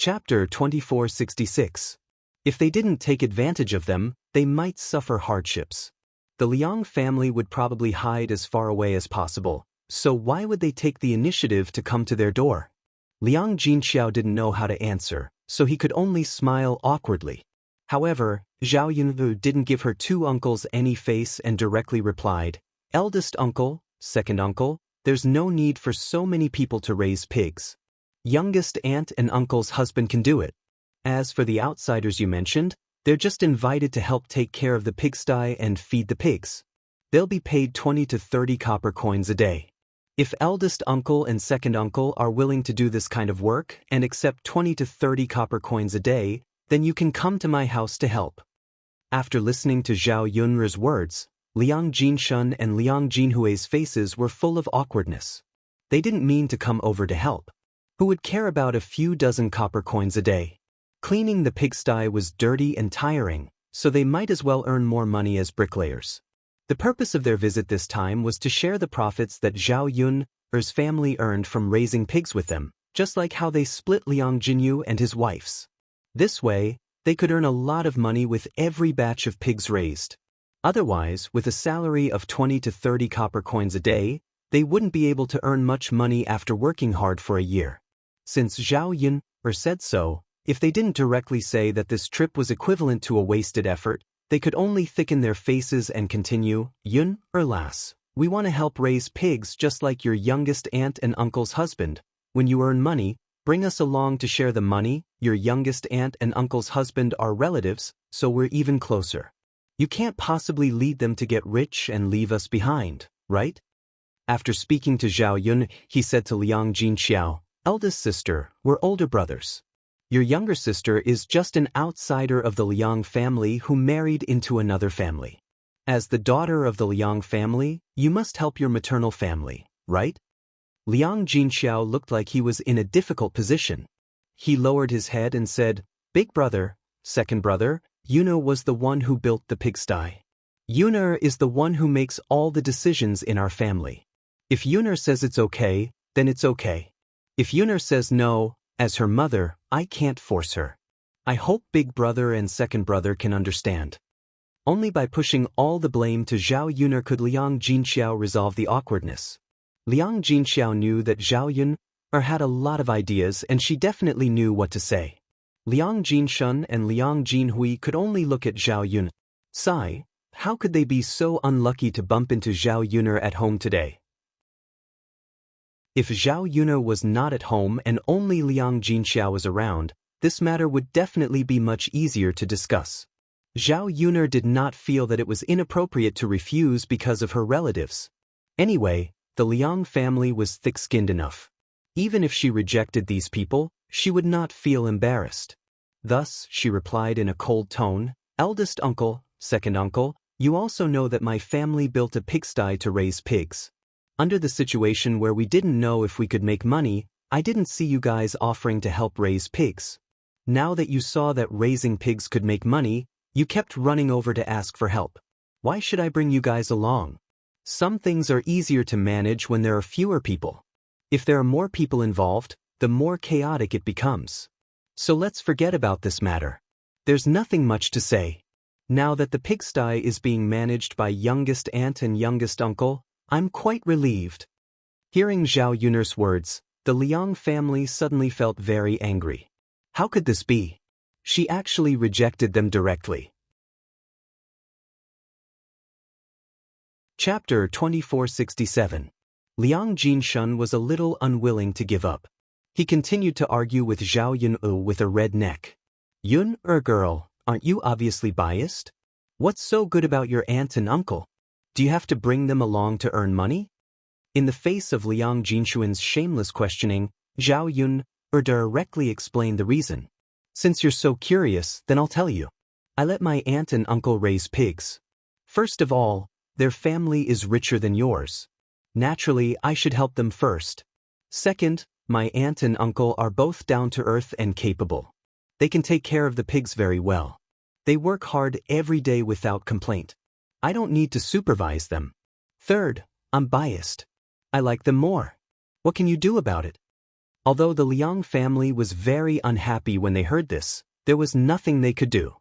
Chapter 2466. If they didn't take advantage of them, they might suffer hardships. The Liang family would probably hide as far away as possible, so why would they take the initiative to come to their door? Liang Jinxiao didn't know how to answer, so he could only smile awkwardly. However, Zhao Yunwu didn't give her two uncles any face and directly replied, "Eldest uncle, second uncle, there's no need for so many people to raise pigs. Youngest aunt and uncle's husband can do it. As for the outsiders you mentioned, they're just invited to help take care of the pigsty and feed the pigs. They'll be paid 20 to 30 copper coins a day. If eldest uncle and second uncle are willing to do this kind of work and accept 20 to 30 copper coins a day, then you can come to my house to help." After listening to Zhao Yunru's words, Liang Jinshun and Liang Jinhui's faces were full of awkwardness. They didn't mean to come over to help. Who would care about a few dozen copper coins a day? Cleaning the pigsty was dirty and tiring, so they might as well earn more money as bricklayers. The purpose of their visit this time was to share the profits that Zhao Yun's family earned from raising pigs with them, just like how they split Liang Jinyu and his wife's. This way, they could earn a lot of money with every batch of pigs raised. Otherwise, with a salary of 20 to 30 copper coins a day, they wouldn't be able to earn much money after working hard for a year. Since Zhao Yun said so, if they didn't directly say that this trip was equivalent to a wasted effort, they could only thicken their faces and continue, "Yun lass, we want to help raise pigs just like your youngest aunt and uncle's husband. When you earn money, bring us along to share the money. Your youngest aunt and uncle's husband are relatives, so we're even closer. You can't possibly lead them to get rich and leave us behind, right?" After speaking to Zhao Yun, he said to Liang Jinxiao, "Eldest sister, we're older brothers. Your younger sister is just an outsider of the Liang family who married into another family. As the daughter of the Liang family, you must help your maternal family, right?" Liang Jinxiao looked like he was in a difficult position. He lowered his head and said, "Big brother, second brother, Yuna was the one who built the pigsty. Yuna is the one who makes all the decisions in our family. If Yuna says it's okay, then it's okay. If Yuna says no, as her mother, I can't force her. I hope big brother and second brother can understand." Only by pushing all the blame to Zhao Yun could Liang Jinxiao resolve the awkwardness. Liang Jinxiao knew that Zhao Yun had a lot of ideas and she definitely knew what to say. Liang Jinshun and Liang Jinhui could only look at Zhao Yun. Sigh, how could they be so unlucky to bump into Zhao Yun at home today? If Zhao Yun was not at home and only Liang Jinxiao was around, this matter would definitely be much easier to discuss. Zhao Yun did not feel that it was inappropriate to refuse because of her relatives. Anyway, the Liang family was thick-skinned enough. Even if she rejected these people, she would not feel embarrassed. Thus, she replied in a cold tone, "Eldest uncle, second uncle, you also know that my family built a pigsty to raise pigs. Under the situation where we didn't know if we could make money, I didn't see you guys offering to help raise pigs. Now that you saw that raising pigs could make money, you kept running over to ask for help. Why should I bring you guys along? Some things are easier to manage when there are fewer people. If there are more people involved, the more chaotic it becomes. So let's forget about this matter. There's nothing much to say. Now that the pigsty is being managed by youngest aunt and youngest uncle, I'm quite relieved." Hearing Zhao Yun's words, the Liang family suddenly felt very angry. How could this be? She actually rejected them directly. Chapter 2467. Liang Jinshun was a little unwilling to give up. He continued to argue with Zhao Yun with a red neck. "Yun, girl, aren't you obviously biased? What's so good about your aunt and uncle? Do you have to bring them along to earn money?" In the face of Liang Jinshun's shameless questioning, Zhao Yun directly explained the reason. "Since you're so curious, then I'll tell you. I let my aunt and uncle raise pigs. First of all, their family is richer than yours. Naturally, I should help them first. Second, my aunt and uncle are both down-to-earth and capable. They can take care of the pigs very well. They work hard every day without complaint. I don't need to supervise them. Third, I'm biased. I like them more. What can you do about it?" Although the Liang family was very unhappy when they heard this, there was nothing they could do.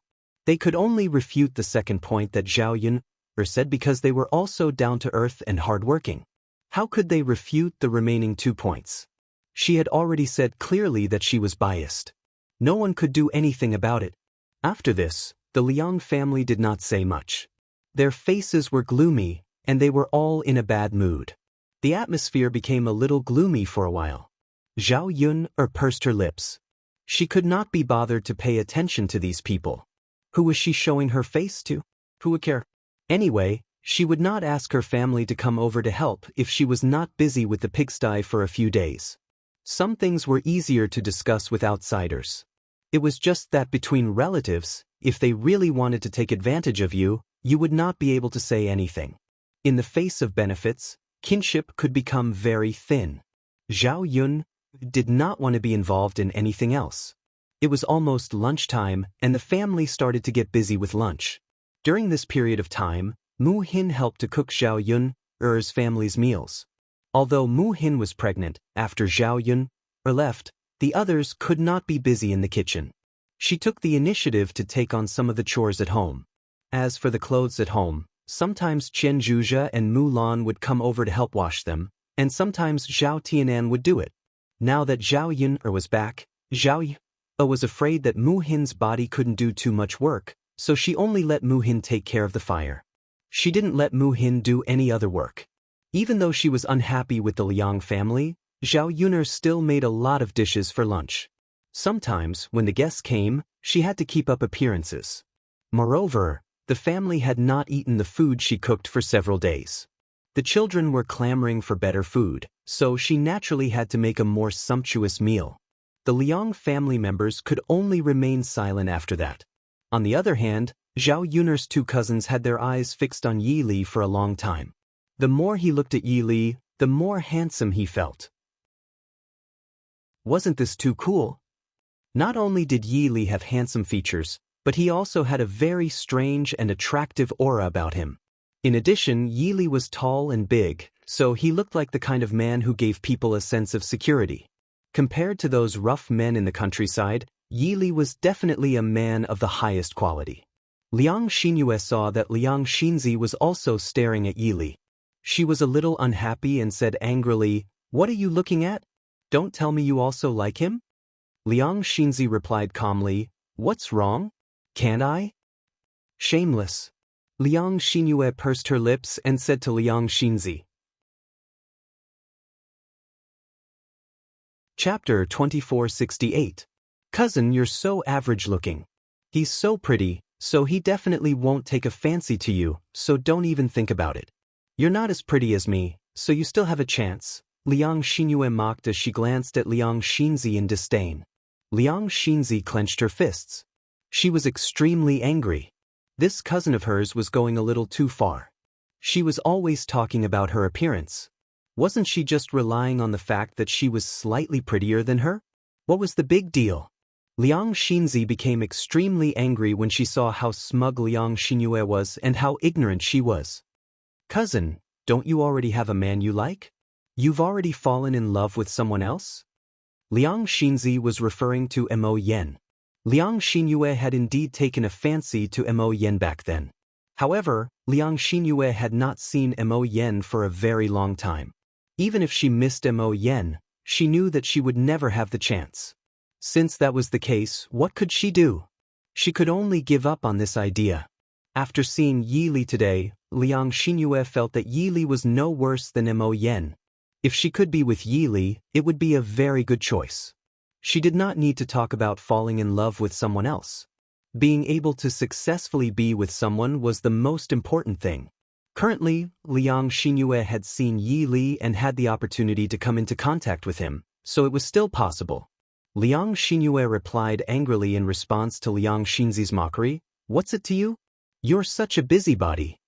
They could only refute the second point that Zhao Yun said because they were also down-to-earth and hard-working. How could they refute the remaining 2 points? She had already said clearly that she was biased. No one could do anything about it. After this, the Liang family did not say much. Their faces were gloomy, and they were all in a bad mood. The atmosphere became a little gloomy for a while. Zhao Yun pursed her lips. She could not be bothered to pay attention to these people. Who was she showing her face to? Who would care? Anyway, she would not ask her family to come over to help if she was not busy with the pigsty for a few days. Some things were easier to discuss with outsiders. It was just that between relatives, if they really wanted to take advantage of you, you would not be able to say anything. In the face of benefits, kinship could become very thin. Zhao Yun did not want to be involved in anything else. It was almost lunchtime, and the family started to get busy with lunch. During this period of time, Mu Hin helped to cook Zhao Yun's family's meals. Although Mu Hin was pregnant, after Zhao Yun left, the others could not be busy in the kitchen. She took the initiative to take on some of the chores at home. As for the clothes at home, sometimes Chen Zhuzhe and Mu Lan would come over to help wash them, and sometimes Zhao Tianan would do it. Now that Zhao Yun was back, Zhao Yun was afraid that Mu Hin's body couldn't do too much work, so she only let Mu Hin take care of the fire. She didn't let Mu Hin do any other work. Even though she was unhappy with the Liang family, Zhao Yun still made a lot of dishes for lunch. Sometimes, when the guests came, she had to keep up appearances. Moreover, the family had not eaten the food she cooked for several days. The children were clamoring for better food, so she naturally had to make a more sumptuous meal. The Liang family members could only remain silent after that. On the other hand, Zhao Yun's 2 cousins had their eyes fixed on Yi Li for a long time. The more he looked at Yi Li, the more handsome he felt. Wasn't this too cool? Not only did Yi Li have handsome features, but he also had a very strange and attractive aura about him. In addition, Yi Li was tall and big, so he looked like the kind of man who gave people a sense of security. Compared to those rough men in the countryside, Yi Li was definitely a man of the highest quality. Liang Xinyue saw that Liang Xinzi was also staring at Yi Li. She was a little unhappy and said angrily, "What are you looking at? Don't tell me you also like him?" Liang Xinzi replied calmly, "What's wrong? Can't I?" Shameless. Liang Xinyue pursed her lips and said to Liang Xinzi. Chapter 2468. Cousin, you're so average-looking. He's so pretty, so he definitely won't take a fancy to you, so don't even think about it. You're not as pretty as me, so you still have a chance, Liang Xinyue mocked as she glanced at Liang Xinzi in disdain. Liang Xinzi clenched her fists. She was extremely angry. This cousin of hers was going a little too far. She was always talking about her appearance. Wasn't she just relying on the fact that she was slightly prettier than her? What was the big deal? Liang Xinzi became extremely angry when she saw how smug Liang Xinyue was and how ignorant she was. Cousin, don't you already have a man you like? You've already fallen in love with someone else? Liang Xinzi was referring to Mo Yen. Liang Xinyue had indeed taken a fancy to Mo Yen back then. However, Liang Xinyue had not seen Mo Yen for a very long time. Even if she missed Mo Yen, she knew that she would never have the chance. Since that was the case, what could she do? She could only give up on this idea. After seeing Yi Li today, Liang Xinyue felt that Yi Li was no worse than Mo Yen. If she could be with Yi Li, it would be a very good choice. She did not need to talk about falling in love with someone else. Being able to successfully be with someone was the most important thing. Currently, Liang Xinyue had seen Yi Li and had the opportunity to come into contact with him, so it was still possible. Liang Xinyue replied angrily in response to Liang Xinzi's mockery, "What's it to you? You're such a busybody."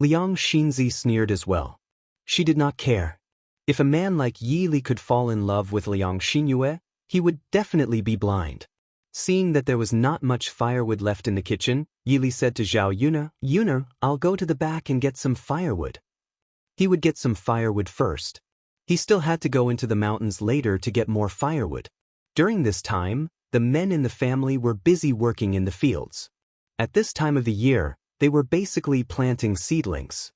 Liang Xinzi sneered as well. She did not care. If a man like Yi Li could fall in love with Liang Xinyue, he would definitely be blind. Seeing that there was not much firewood left in the kitchen, Yi Li said to Zhao Yun, "Yun, I'll go to the back and get some firewood." He would get some firewood first. He still had to go into the mountains later to get more firewood. During this time, the men in the family were busy working in the fields. At this time of the year, they were basically planting seedlings.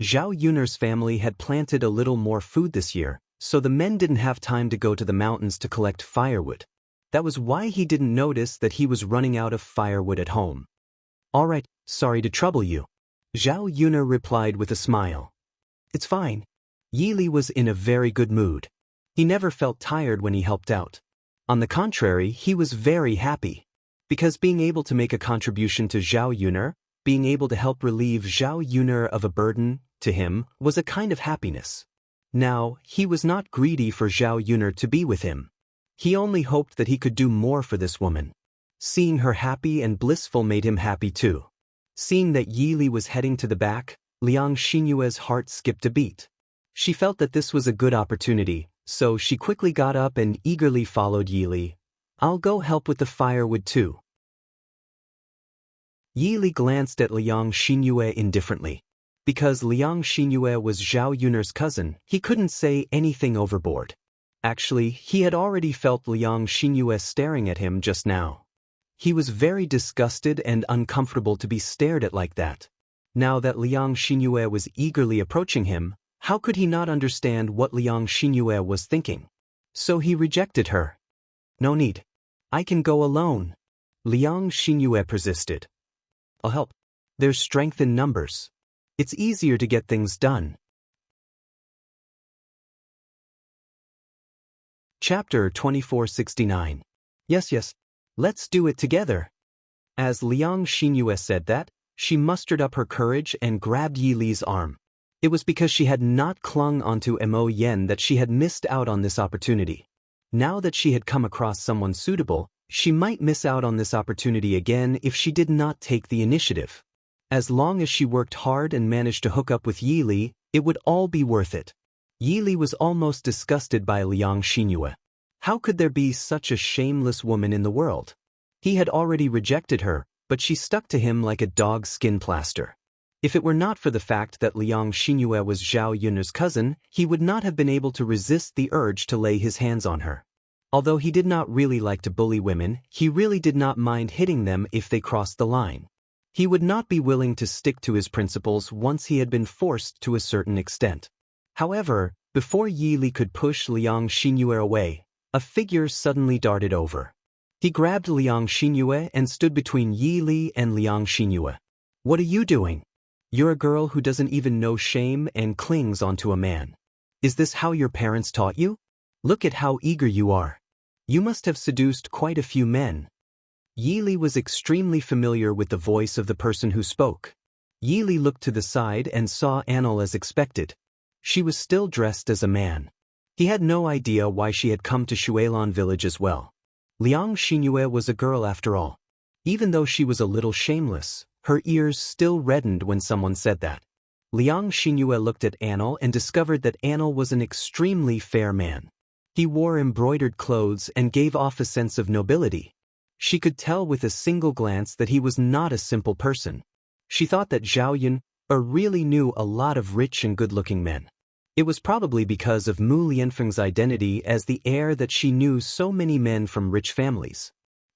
Zhao Yun'er's family had planted a little more food this year, so the men didn't have time to go to the mountains to collect firewood. That was why he didn't notice that he was running out of firewood at home. "All right, sorry to trouble you," Zhao Yun'er replied with a smile. "It's fine." Yi Li was in a very good mood. He never felt tired when he helped out. On the contrary, he was very happy. Because being able to make a contribution to Zhao Yun'er, being able to help relieve Zhao Yun'er of a burden, to him, was a kind of happiness. Now, he was not greedy for Zhao Yun'er to be with him. He only hoped that he could do more for this woman. Seeing her happy and blissful made him happy too. Seeing that Yi Li was heading to the back, Liang Xinyue's heart skipped a beat. She felt that this was a good opportunity, so she quickly got up and eagerly followed Yi Li. "I'll go help with the firewood too." Yi Li glanced at Liang Xinyue indifferently. Because Liang Xinyue was Zhao Yun'er's cousin, he couldn't say anything overboard. Actually, he had already felt Liang Xinyue staring at him just now. He was very disgusted and uncomfortable to be stared at like that. Now that Liang Xinyue was eagerly approaching him, how could he not understand what Liang Xinyue was thinking? So he rejected her. "No need. I can go alone." Liang Xinyue persisted. "I'll help. There's strength in numbers. It's easier to get things done." Chapter 2469. Yes, let's do it together. As Liang Xinyue said that, she mustered up her courage and grabbed Yi Li's arm. It was because she had not clung onto Mo Yen that she had missed out on this opportunity. Now that she had come across someone suitable, she might miss out on this opportunity again if she did not take the initiative. As long as she worked hard and managed to hook up with Yi Li, it would all be worth it. Yi Li was almost disgusted by Liang Xinyue. How could there be such a shameless woman in the world? He had already rejected her, but she stuck to him like a dog's skin plaster. If it were not for the fact that Liang Xinyue was Zhao Yun'er's cousin, he would not have been able to resist the urge to lay his hands on her. Although he did not really like to bully women, he really did not mind hitting them if they crossed the line. He would not be willing to stick to his principles once he had been forced to a certain extent. However, before Yi Li could push Liang Xinyue away, a figure suddenly darted over. He grabbed Liang Xinyue and stood between Yi Li and Liang Xinyue. "What are you doing? You're a girl who doesn't even know shame and clings onto a man. Is this how your parents taught you? Look at how eager you are. You must have seduced quite a few men." Yi Li was extremely familiar with the voice of the person who spoke. Yi Li looked to the side and saw Anil as expected. She was still dressed as a man. He had no idea why she had come to Shuelan village as well. Liang Xinyue was a girl after all. Even though she was a little shameless, her ears still reddened when someone said that. Liang Xinyue looked at Anil and discovered that Anil was an extremely fair man. He wore embroidered clothes and gave off a sense of nobility. She could tell with a single glance that he was not a simple person. She thought that Zhao Yun really knew a lot of rich and good-looking men. It was probably because of Mu Lianfeng's identity as the heir that she knew so many men from rich families.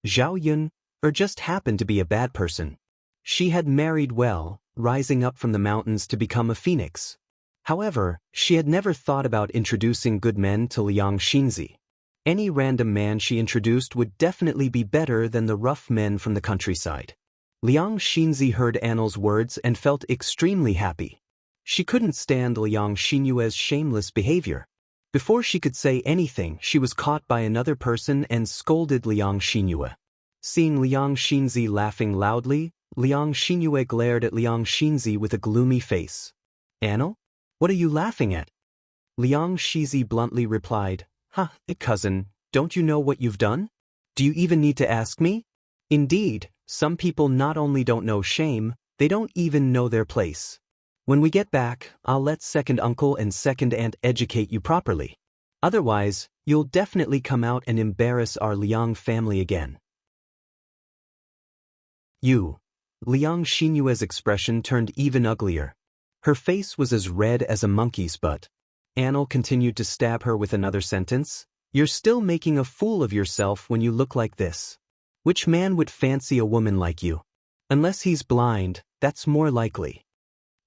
Zhao Yun just happened to be a bad person. She had married well, rising up from the mountains to become a phoenix. However, she had never thought about introducing good men to Liang Xinzi. Any random man she introduced would definitely be better than the rough men from the countryside. Liang Xinzi heard Anil's words and felt extremely happy. She couldn't stand Liang Xinyue's shameless behavior. Before she could say anything, she was caught by another person and scolded Liang Xinyue. Seeing Liang Xinzi laughing loudly, Liang Xinyue glared at Liang Xinzi with a gloomy face. "Anil? What are you laughing at?" Liang Xinzi bluntly replied, Cousin, don't you know what you've done? Do you even need to ask me?" Indeed, some people not only don't know shame, they don't even know their place. When we get back, I'll let second uncle and second aunt educate you properly. Otherwise, you'll definitely come out and embarrass our Liang family again. Liang Xinyue's expression turned even uglier. Her face was as red as a monkey's butt. Anil continued to stab her with another sentence. You're still making a fool of yourself when you look like this. Which man would fancy a woman like you? Unless he's blind, that's more likely.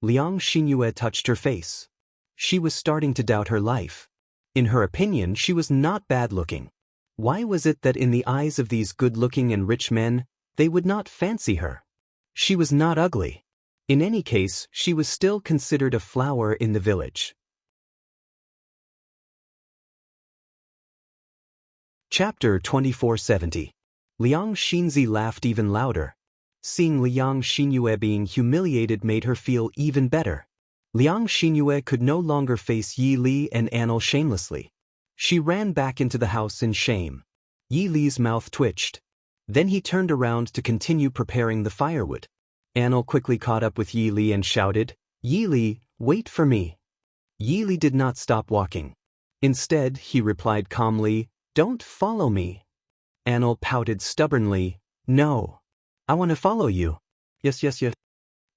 Liang Xinyue touched her face. She was starting to doubt her life. In her opinion, she was not bad-looking. Why was it that in the eyes of these good-looking and rich men, they would not fancy her? She was not ugly. In any case, she was still considered a flower in the village. Chapter 2470. Liang Xinzi laughed even louder. Seeing Liang Xinyue being humiliated made her feel even better. Liang Xinyue could no longer face Yi Li and Anil shamelessly. She ran back into the house in shame. Yi Li's mouth twitched. Then he turned around to continue preparing the firewood. Anil quickly caught up with Yi Li and shouted, Yi Li, wait for me. Yi Li did not stop walking. Instead, he replied calmly, don't follow me. Anil pouted stubbornly, no. I want to follow you. Yes.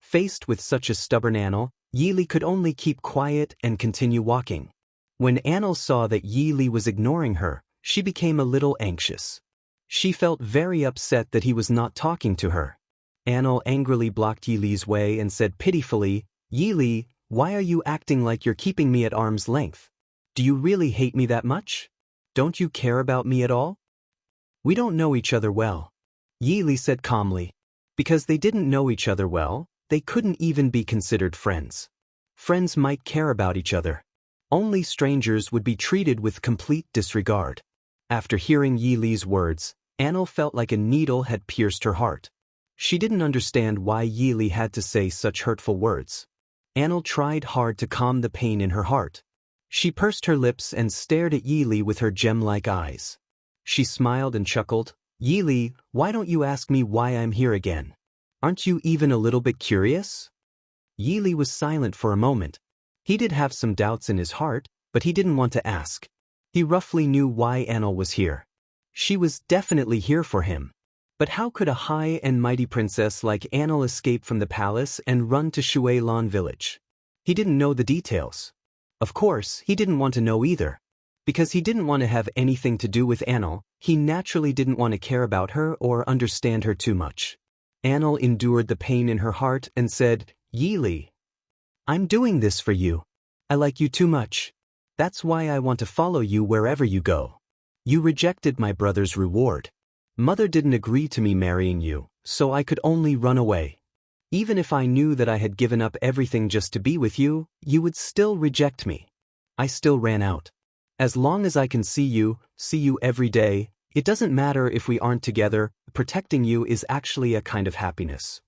Faced with such a stubborn Anil, Yi Li could only keep quiet and continue walking. When Anil saw that Yi Li was ignoring her, she became a little anxious. She felt very upset that he was not talking to her. Anil angrily blocked Yi Li's way and said pitifully, Yi Li, why are you acting like you're keeping me at arm's length? Do you really hate me that much? Don't you care about me at all? We don't know each other well. Yi Li said calmly. Because they didn't know each other well, they couldn't even be considered friends. Friends might care about each other. Only strangers would be treated with complete disregard. After hearing Yi Li's words, Anil felt like a needle had pierced her heart. She didn't understand why Yi Li had to say such hurtful words. Anil tried hard to calm the pain in her heart. She pursed her lips and stared at Yi Li with her gem-like eyes. She smiled and chuckled, Yi Li, why don't you ask me why I'm here again? Aren't you even a little bit curious? Yi Li was silent for a moment. He did have some doubts in his heart, but he didn't want to ask. He roughly knew why Anil was here. She was definitely here for him. But how could a high and mighty princess like Anil escape from the palace and run to Shuilan village? He didn't know the details. Of course, he didn't want to know either. Because he didn't want to have anything to do with Anil, he naturally didn't want to care about her or understand her too much. Anil endured the pain in her heart and said, Yi Li, I'm doing this for you. I like you too much. That's why I want to follow you wherever you go. You rejected my brother's reward. Mother didn't agree to me marrying you, so I could only run away. Even if I knew that I had given up everything just to be with you, you would still reject me. I still ran out. As long as I can see you every day, it doesn't matter if we aren't together, protecting you is actually a kind of happiness.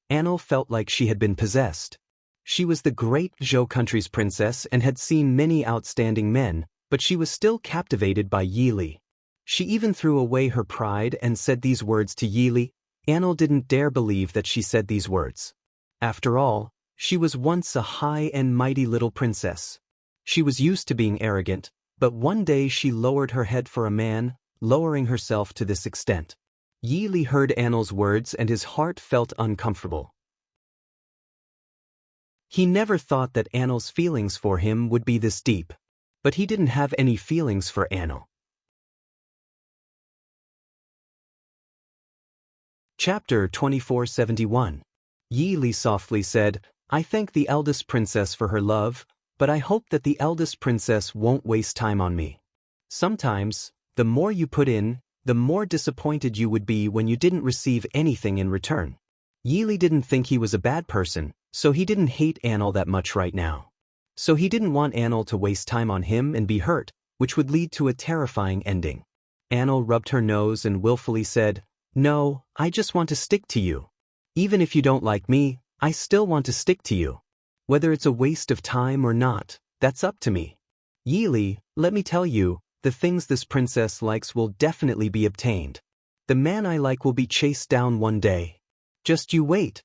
Anil felt like she had been possessed. She was the great Zhou country's princess and had seen many outstanding men, but she was still captivated by Yi Li. She even threw away her pride and said these words to Yi Li. Anil didn't dare believe that she said these words. After all, she was once a high and mighty little princess. She was used to being arrogant, but one day she lowered her head for a man, lowering herself to this extent. Yi Li heard Anil's words and his heart felt uncomfortable. He never thought that Anil's feelings for him would be this deep. But he didn't have any feelings for Anil. Chapter 2471. Yi Li softly said, I thank the eldest princess for her love, but I hope that the eldest princess won't waste time on me. Sometimes, the more you put in, the more disappointed you would be when you didn't receive anything in return. Yi Li didn't think he was a bad person, so he didn't hate Anil that much right now. So he didn't want Anil to waste time on him and be hurt, which would lead to a terrifying ending. Anil rubbed her nose and willfully said, No, I just want to stick to you. Even if you don't like me, I still want to stick to you. Whether it's a waste of time or not, that's up to me. Yi Li, let me tell you, the things this princess likes will definitely be obtained. The man I like will be chased down one day. Just you wait.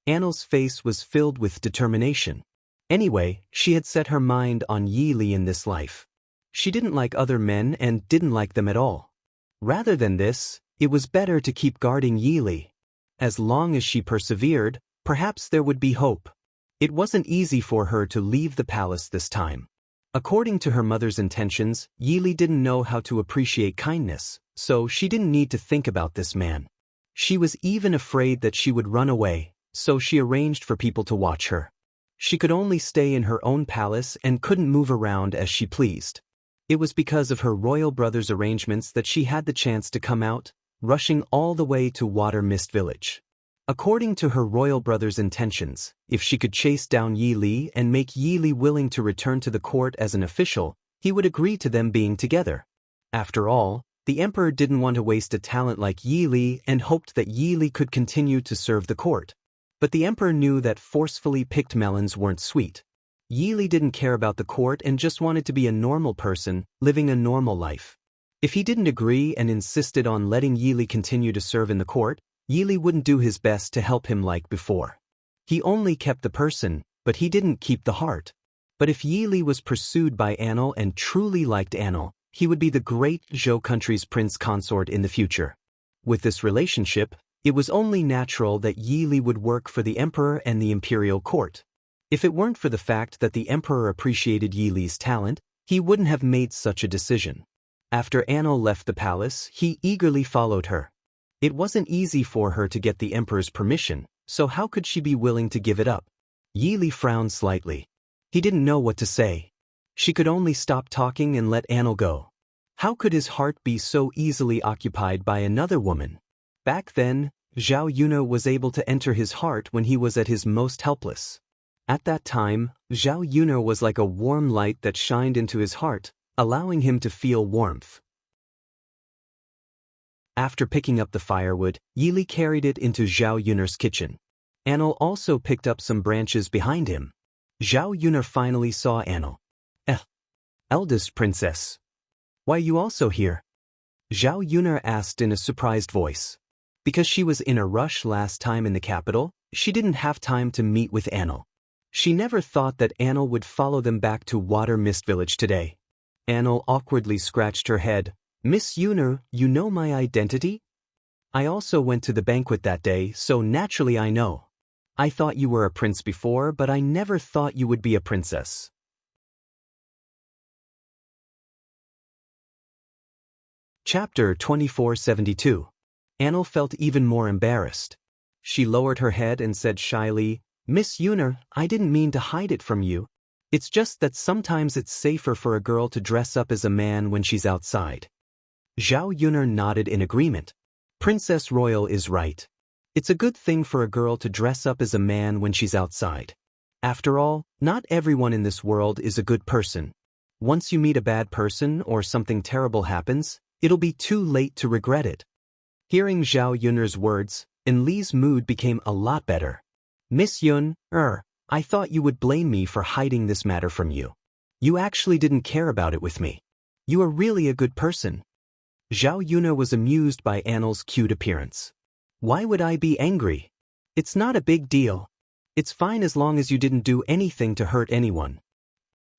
Anil's face was filled with determination. Anyway, she had set her mind on Yi Li in this life. She didn't like other men and didn't like them at all. Rather than this, it was better to keep guarding Yi Li. As long as she persevered, perhaps there would be hope. It wasn't easy for her to leave the palace this time. According to her mother's intentions, Yili didn't know how to appreciate kindness, so she didn't need to think about this man. She was even afraid that she would run away, so she arranged for people to watch her. She could only stay in her own palace and couldn't move around as she pleased. It was because of her royal brother's arrangements that she had the chance to come out, rushing all the way to Water Mist Village. According to her royal brother's intentions, if she could chase down Yi Li and make Yi Li willing to return to the court as an official, he would agree to them being together. After all, the emperor didn't want to waste a talent like Yi Li and hoped that Yi Li could continue to serve the court. But the emperor knew that forcefully picked melons weren't sweet. Yi Li didn't care about the court and just wanted to be a normal person, living a normal life. If he didn't agree and insisted on letting Yi Li continue to serve in the court, Yi Li wouldn't do his best to help him like before. He only kept the person, but he didn't keep the heart. But if Yi Li was pursued by Anil and truly liked Anil, he would be the great Zhou country's prince consort in the future. With this relationship, it was only natural that Yi Li would work for the emperor and the imperial court. If it weren't for the fact that the emperor appreciated Yi Li's talent, he wouldn't have made such a decision. After Anil left the palace, he eagerly followed her. It wasn't easy for her to get the emperor's permission, so how could she be willing to give it up? Yi Li frowned slightly. He didn't know what to say. She could only stop talking and let Anil go. How could his heart be so easily occupied by another woman? Back then, Zhao Yunhe was able to enter his heart when he was at his most helpless. At that time, Zhao Yunhe was like a warm light that shined into his heart, allowing him to feel warmth. After picking up the firewood, Yi Li carried it into Zhao Yunhe's kitchen. Anil also picked up some branches behind him. Zhao Yunhe finally saw Anil. Eldest princess. Why are you also here? Zhao Yunhe asked in a surprised voice. Because she was in a rush last time in the capital, she didn't have time to meet with Anil. She never thought that Anil would follow them back to Water Mist Village today. Anil awkwardly scratched her head. Miss Yunhe, you know my identity? I also went to the banquet that day, so naturally I know. I thought you were a prince before, but I never thought you would be a princess. Chapter 2472. Anil felt even more embarrassed. She lowered her head and said shyly, Miss Yunhe, I didn't mean to hide it from you. It's just that sometimes it's safer for a girl to dress up as a man when she's outside. Zhao Yunhe nodded in agreement. Princess Royal is right. It's a good thing for a girl to dress up as a man when she's outside. After all, not everyone in this world is a good person. Once you meet a bad person or something terrible happens, it'll be too late to regret it. Hearing Zhao Yunhe's words, Enli's mood became a lot better. Miss Yun, I thought you would blame me for hiding this matter from you. You actually didn't care about it with me. You are really a good person. Zhao Yunhe was amused by Anil's cute appearance. Why would I be angry? It's not a big deal. It's fine as long as you didn't do anything to hurt anyone.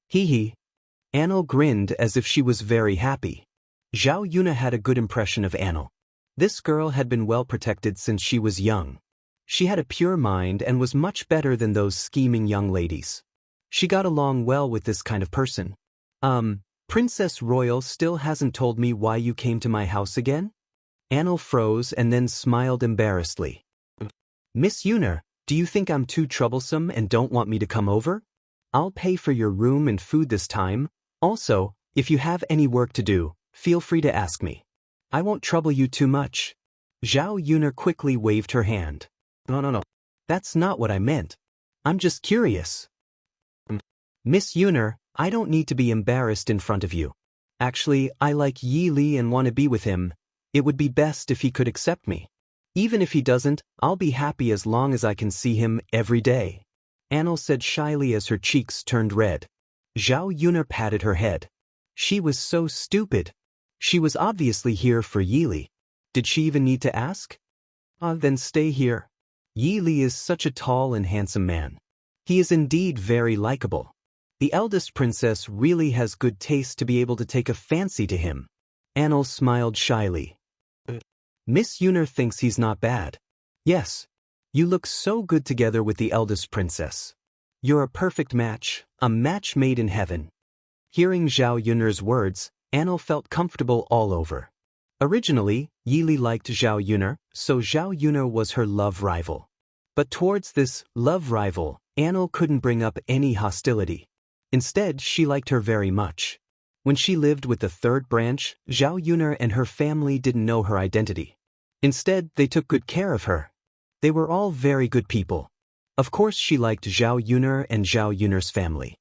Hee hee. Anil grinned as if she was very happy. Zhao Yunhe had a good impression of Anil. This girl had been well protected since she was young. She had a pure mind and was much better than those scheming young ladies. She got along well with this kind of person. Princess Royal still hasn't told me why you came to my house again? Anil froze and then smiled embarrassedly. Miss Yunhe, do you think I'm too troublesome and don't want me to come over? I'll pay for your room and food this time. Also, if you have any work to do, feel free to ask me. I won't trouble you too much. Zhao Yunhe quickly waved her hand. No. That's not what I meant. I'm just curious. Miss Yunhe, I don't need to be embarrassed in front of you. Actually, I like Yi Li and want to be with him. It would be best if he could accept me. Even if he doesn't, I'll be happy as long as I can see him every day. Anil said shyly as her cheeks turned red. Zhao Yunhe patted her head. She was so stupid. She was obviously here for Yi Li. Did she even need to ask? Then stay here. Yi Li is such a tall and handsome man. He is indeed very likable. The eldest princess really has good taste to be able to take a fancy to him. Anil smiled shyly. Miss Yunhe thinks he's not bad. Yes. You look so good together with the eldest princess. You're a perfect match, a match made in heaven. Hearing Zhao Yun'er's words, Anil felt comfortable all over. Originally, Yili liked Zhao Yun'er, so Zhao Yun'er was her love rival. But towards this love rival, Anil couldn't bring up any hostility. Instead, she liked her very much. When she lived with the third branch, Zhao Yun'er and her family didn't know her identity. Instead, they took good care of her. They were all very good people. Of course she liked Zhao Yun'er and Zhao Yun'er's family.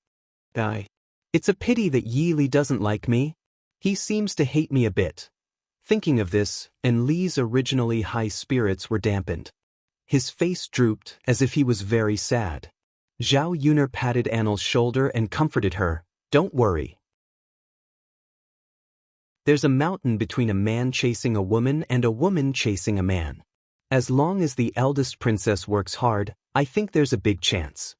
It's a pity that Yili doesn't like me. He seems to hate me a bit. Thinking of this, and Li's originally high spirits were dampened. His face drooped as if he was very sad. Zhao Yun'er patted Anil's shoulder and comforted her. Don't worry. There's a mountain between a man chasing a woman and a woman chasing a man. As long as the eldest princess works hard, I think there's a big chance.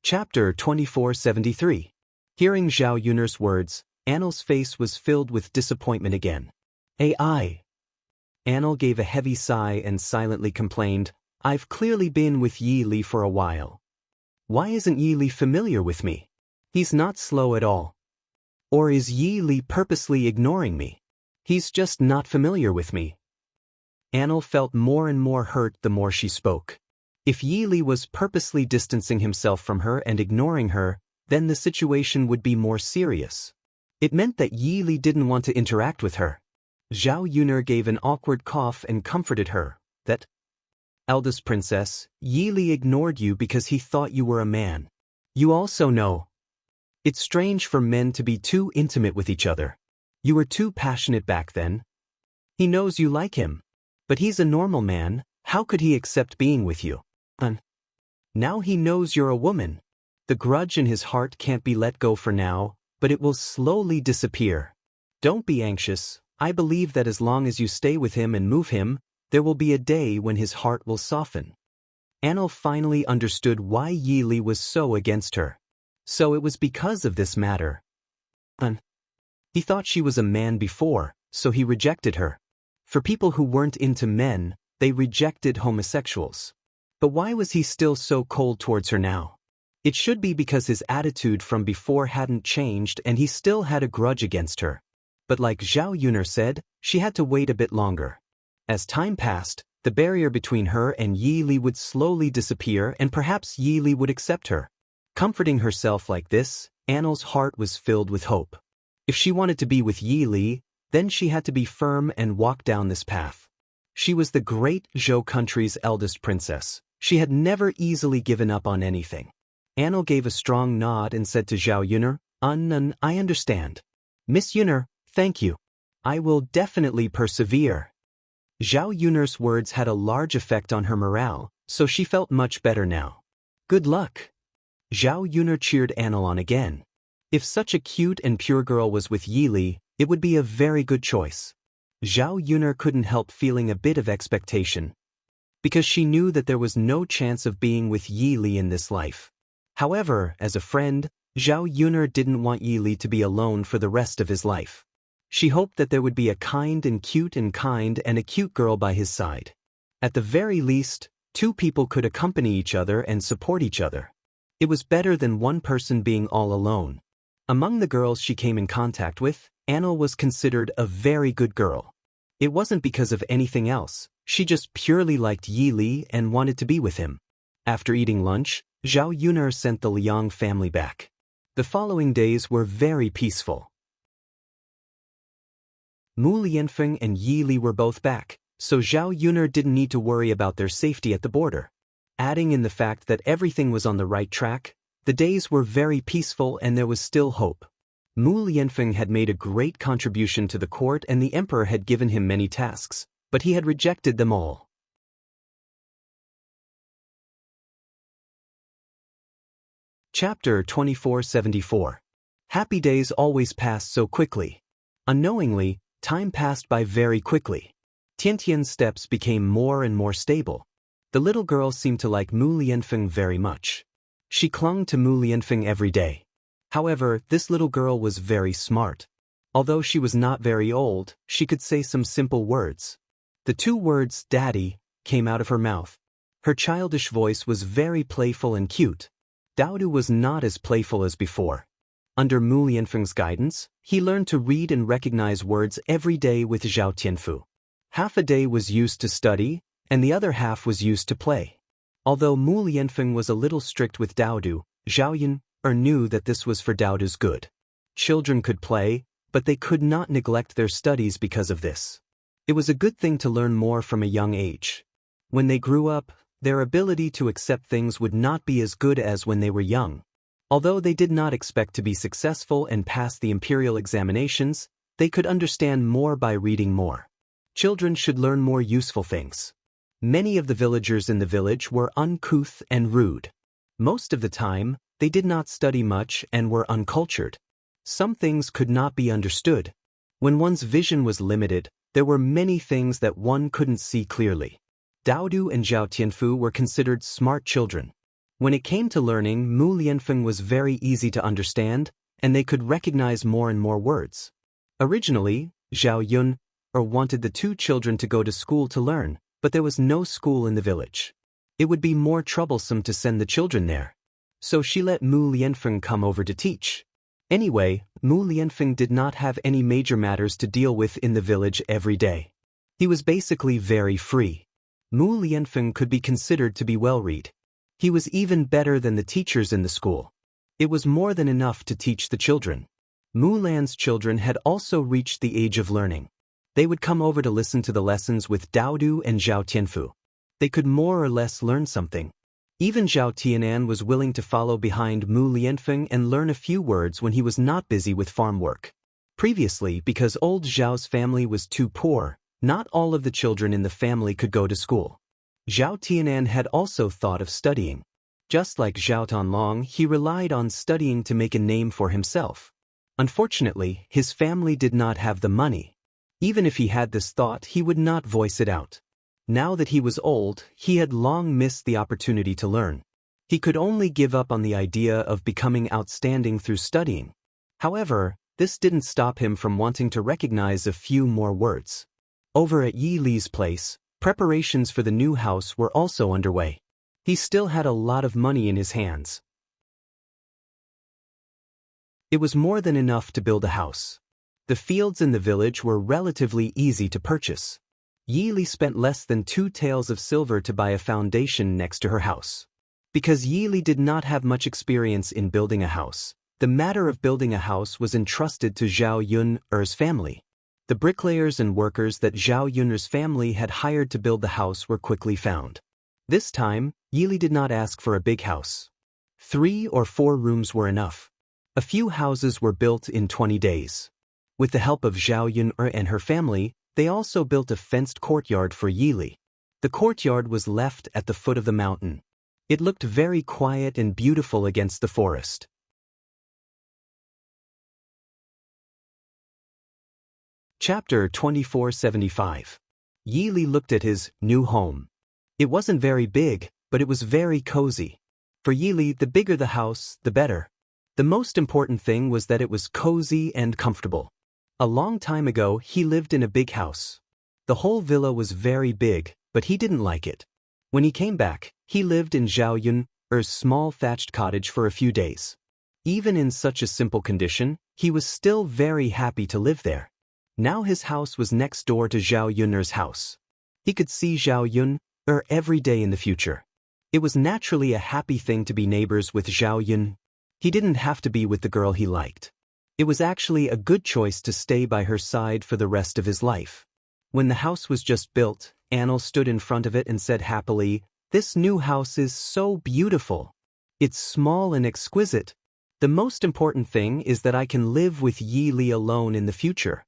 Chapter 2473. Hearing Zhao Yun'er's words, Anil's face was filled with disappointment again. Anil gave a heavy sigh and silently complained, I've clearly been with Yi Li for a while. Why isn't Yi Li familiar with me? He's not slow at all. Or is Yi Li purposely ignoring me? He's just not familiar with me. Anil felt more and more hurt the more she spoke. If Yi Li was purposely distancing himself from her and ignoring her, then the situation would be more serious. It meant that Yi Li didn't want to interact with her. Zhao Yun'er gave an awkward cough and comforted her, that, eldest princess, Yi Li ignored you because he thought you were a man. You also know. It's strange for men to be too intimate with each other. You were too passionate back then. He knows you like him. But he's a normal man, how could he accept being with you? Now he knows you're a woman. The grudge in his heart can't be let go for now, but it will slowly disappear. Don't be anxious, I believe that as long as you stay with him and move him, there will be a day when his heart will soften. Anil finally understood why Yi Li was so against her. So it was because of this matter. He thought she was a man before, so he rejected her. For people who weren't into men, they rejected homosexuals. But why was he still so cold towards her now? It should be because his attitude from before hadn't changed and he still had a grudge against her. But like Zhao Yun'er said, she had to wait a bit longer. As time passed, the barrier between her and Yi Li would slowly disappear and perhaps Yi Li would accept her. Comforting herself like this, Anil's heart was filled with hope. If she wanted to be with Yi Li, then she had to be firm and walk down this path. She was the great Zhou country's eldest princess. She had never easily given up on anything. Anil gave a strong nod and said to Zhao Yun'er, I understand. Miss Yun'er, thank you. I will definitely persevere. Zhao Yun'er's words had a large effect on her morale, so she felt much better now. Good luck. Zhao Yun'er cheered Anil on again. If such a cute and pure girl was with Yi Li, it would be a very good choice. Zhao Yun'er couldn't help feeling a bit of expectation, because she knew that there was no chance of being with Yi Li in this life. However, as a friend, Zhao Yun'er didn't want Yi Li to be alone for the rest of his life. She hoped that there would be a kind and a cute girl by his side. At the very least, two people could accompany each other and support each other. It was better than one person being all alone. Among the girls she came in contact with, Anil was considered a very good girl. It wasn't because of anything else, she just purely liked Yi Li and wanted to be with him. After eating lunch, Zhao Yun'er sent the Liang family back. The following days were very peaceful. Mu Lianfeng and Yi Li were both back, so Zhao Yun'er didn't need to worry about their safety at the border. Adding in the fact that everything was on the right track, the days were very peaceful and there was still hope. Mu Lianfeng had made a great contribution to the court and the emperor had given him many tasks, but he had rejected them all. Chapter 2474. Happy days always pass so quickly. Unknowingly, time passed by very quickly. Tiantian's steps became more and more stable. The little girl seemed to like Mu Lianfeng very much. She clung to Mu Lianfeng every day. However, this little girl was very smart. Although she was not very old, she could say some simple words. The two words, Daddy, came out of her mouth. Her childish voice was very playful and cute. Daodu was not as playful as before. Under Mu Lianfeng's guidance, he learned to read and recognize words every day with Zhao Tianfu. Half a day was used to study, and the other half was used to play. Although Mu Lianfeng was a little strict with Daodu, Zhao Yun knew that this was for Daodu's good. Children could play, but they could not neglect their studies because of this. It was a good thing to learn more from a young age. When they grew up, their ability to accept things would not be as good as when they were young. Although they did not expect to be successful and pass the imperial examinations, they could understand more by reading more. Children should learn more useful things. Many of the villagers in the village were uncouth and rude. Most of the time, they did not study much and were uncultured. Some things could not be understood. When one's vision was limited, there were many things that one couldn't see clearly. Daodu and Zhao Tianfu were considered smart children. When it came to learning, Mu Lianfeng was very easy to understand, and they could recognize more and more words. Originally, Zhao Yun wanted the two children to go to school to learn, but there was no school in the village. It would be more troublesome to send the children there. So she let Mu Lianfeng come over to teach. Anyway, Mu Lianfeng did not have any major matters to deal with in the village every day. He was basically very free. Mu Lianfeng could be considered to be well-read. He was even better than the teachers in the school. It was more than enough to teach the children. Mu Lan's children had also reached the age of learning. They would come over to listen to the lessons with Daodu and Zhao Tianfu. They could more or less learn something. Even Zhao Tianan was willing to follow behind Mu Lianfeng and learn a few words when he was not busy with farm work. Previously, because old Zhao's family was too poor, not all of the children in the family could go to school. Zhao Tianan had also thought of studying. Just like Zhao Tanlong, he relied on studying to make a name for himself. Unfortunately, his family did not have the money. Even if he had this thought, he would not voice it out. Now that he was old, he had long missed the opportunity to learn. He could only give up on the idea of becoming outstanding through studying. However, this didn't stop him from wanting to recognize a few more words. Over at Yi Li's place, preparations for the new house were also underway. He still had a lot of money in his hands. It was more than enough to build a house. The fields in the village were relatively easy to purchase. Yi Li spent less than 2 taels of silver to buy a foundation next to her house. Because Yi Li did not have much experience in building a house, the matter of building a house was entrusted to Zhao Yun's family. The bricklayers and workers that Zhao Yun's family had hired to build the house were quickly found. This time, Yi Li did not ask for a big house. 3 or 4 rooms were enough. A few houses were built in 20 days. With the help of Zhao Yun and her family, they also built a fenced courtyard for Yi Li. The courtyard was left at the foot of the mountain. It looked very quiet and beautiful against the forest. Chapter 2475. Yi Li looked at his new home. It wasn't very big, but it was very cozy. For Yi Li, the bigger the house, the better. The most important thing was that it was cozy and comfortable. A long time ago, he lived in a big house. The whole villa was very big, but he didn't like it. When he came back, he lived in Zhao Yun's small thatched cottage for a few days. Even in such a simple condition, he was still very happy to live there. Now his house was next door to Zhao Yun's house. He could see Zhao Yun every day in the future. It was naturally a happy thing to be neighbors with Zhao Yun. He didn't have to be with the girl he liked. It was actually a good choice to stay by her side for the rest of his life. When the house was just built, Anil stood in front of it and said happily, "This new house is so beautiful. It's small and exquisite. The most important thing is that I can live with Yi Li alone in the future."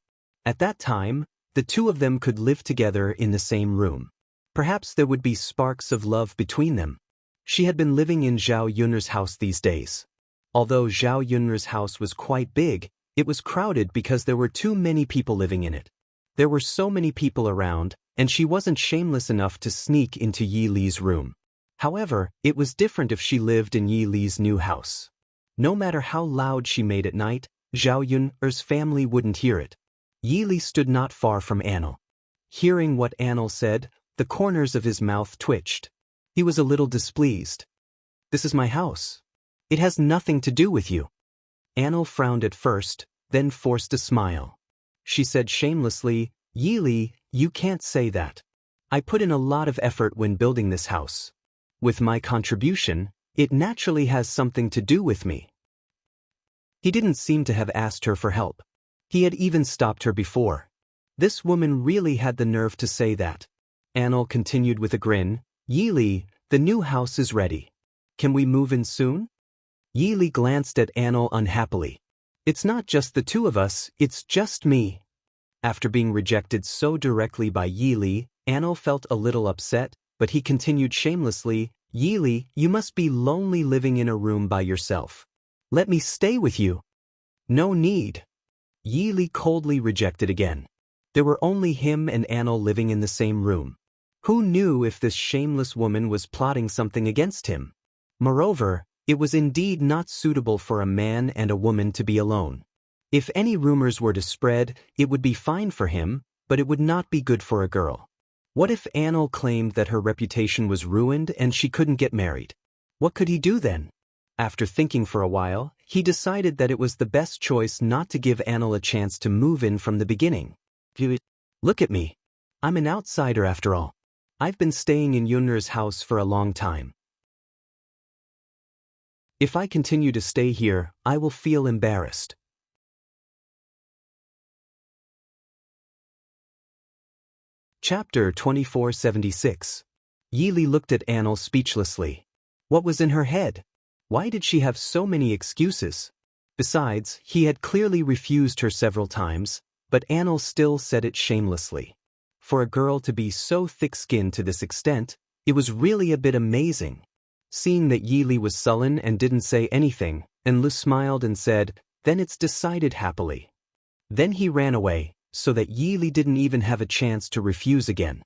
At that time, the two of them could live together in the same room. Perhaps there would be sparks of love between them. She had been living in Zhao Yun's house these days. Although Zhao Yun's house was quite big, it was crowded because there were too many people living in it. There were so many people around, and she wasn't shameless enough to sneak into Yi Li's room. However, it was different if she lived in Yi Li's new house. No matter how loud she made at night, Zhao Yun's family wouldn't hear it. Yi Li stood not far from Anil. Hearing what Anil said, the corners of his mouth twitched. He was a little displeased. This is my house. It has nothing to do with you. Anil frowned at first, then forced a smile. She said shamelessly, Yili, you can't say that. I put in a lot of effort when building this house. With my contribution, it naturally has something to do with me. He didn't seem to have asked her for help. He had even stopped her before. This woman really had the nerve to say that. Anil continued with a grin, Yili, the new house is ready. Can we move in soon? Yili glanced at Anil unhappily. It's not just the two of us, it's just me. After being rejected so directly by Yili, Anil felt a little upset, but he continued shamelessly, Yili, you must be lonely living in a room by yourself. Let me stay with you. No need. Yili coldly rejected again. There were only him and Anil living in the same room. Who knew if this shameless woman was plotting something against him? Moreover, it was indeed not suitable for a man and a woman to be alone. If any rumors were to spread, it would be fine for him, but it would not be good for a girl. What if Anil claimed that her reputation was ruined and she couldn't get married? What could he do then? After thinking for a while, he decided that it was the best choice not to give Anil a chance to move in from the beginning. Look at me. I'm an outsider after all. I've been staying in Yunner's house for a long time. If I continue to stay here, I will feel embarrassed. Chapter 2476. Yili looked at Anil speechlessly. What was in her head? Why did she have so many excuses? Besides, he had clearly refused her several times, but Anil still said it shamelessly. For a girl to be so thick-skinned to this extent, it was really a bit amazing. Seeing that Yili was sullen and didn't say anything, Enlu smiled and said, then it's decided happily. Then he ran away, so that Yili didn't even have a chance to refuse again.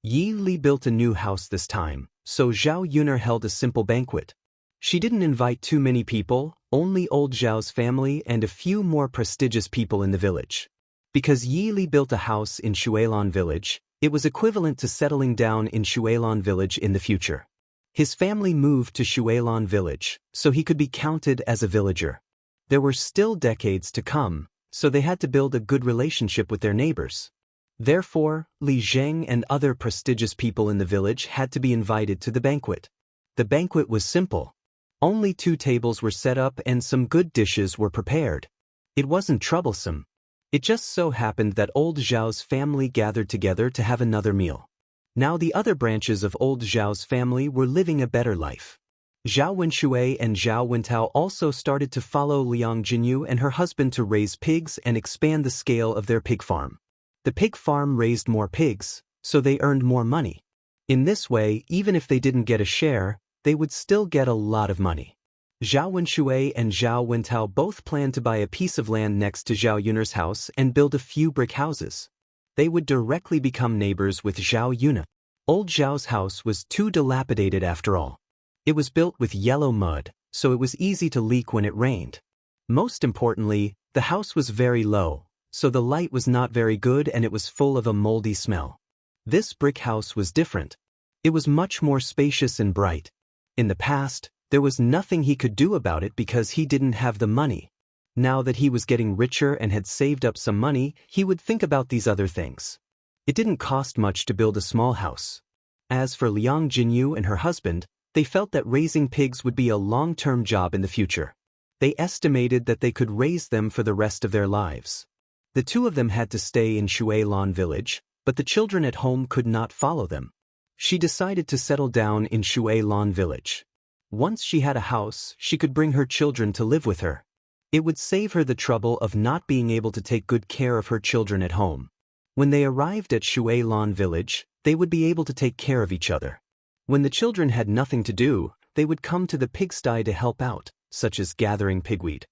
Yili built a new house this time, so Zhao Yunner held a simple banquet. She didn't invite too many people, only old Zhao's family and a few more prestigious people in the village. Because Yili built a house in Shuilan village, it was equivalent to settling down in Shuilan village in the future. His family moved to Shuilan village, so he could be counted as a villager. There were still decades to come, so they had to build a good relationship with their neighbors. Therefore, Li Zheng and other prestigious people in the village had to be invited to the banquet. The banquet was simple. Only 2 tables were set up and some good dishes were prepared. It wasn't troublesome. It just so happened that old Zhao's family gathered together to have another meal. Now the other branches of old Zhao's family were living a better life. Zhao Wenshui and Zhao Wentao also started to follow Liang Jinyu and her husband to raise pigs and expand the scale of their pig farm. The pig farm raised more pigs, so they earned more money. In this way, even if they didn't get a share, they would still get a lot of money. Zhao Wenshui and Zhao Wentao both planned to buy a piece of land next to Zhao Yunner's house and build a few brick houses. They would directly become neighbors with Zhao Yunner. Old Zhao's house was too dilapidated after all. It was built with yellow mud, so it was easy to leak when it rained. Most importantly, the house was very low, so the light was not very good and it was full of a moldy smell. This brick house was different. It was much more spacious and bright. In the past, there was nothing he could do about it because he didn't have the money. Now that he was getting richer and had saved up some money, he would think about these other things. It didn't cost much to build a small house. As for Liang Jinyu and her husband, they felt that raising pigs would be a long-term job in the future. They estimated that they could raise them for the rest of their lives. The 2 of them had to stay in Shuilan village, but the children at home could not follow them. She decided to settle down in Shuilan village. Once she had a house, she could bring her children to live with her. It would save her the trouble of not being able to take good care of her children at home. When they arrived at Shuilan village, they would be able to take care of each other. When the children had nothing to do, they would come to the pigsty to help out, such as gathering pigweed.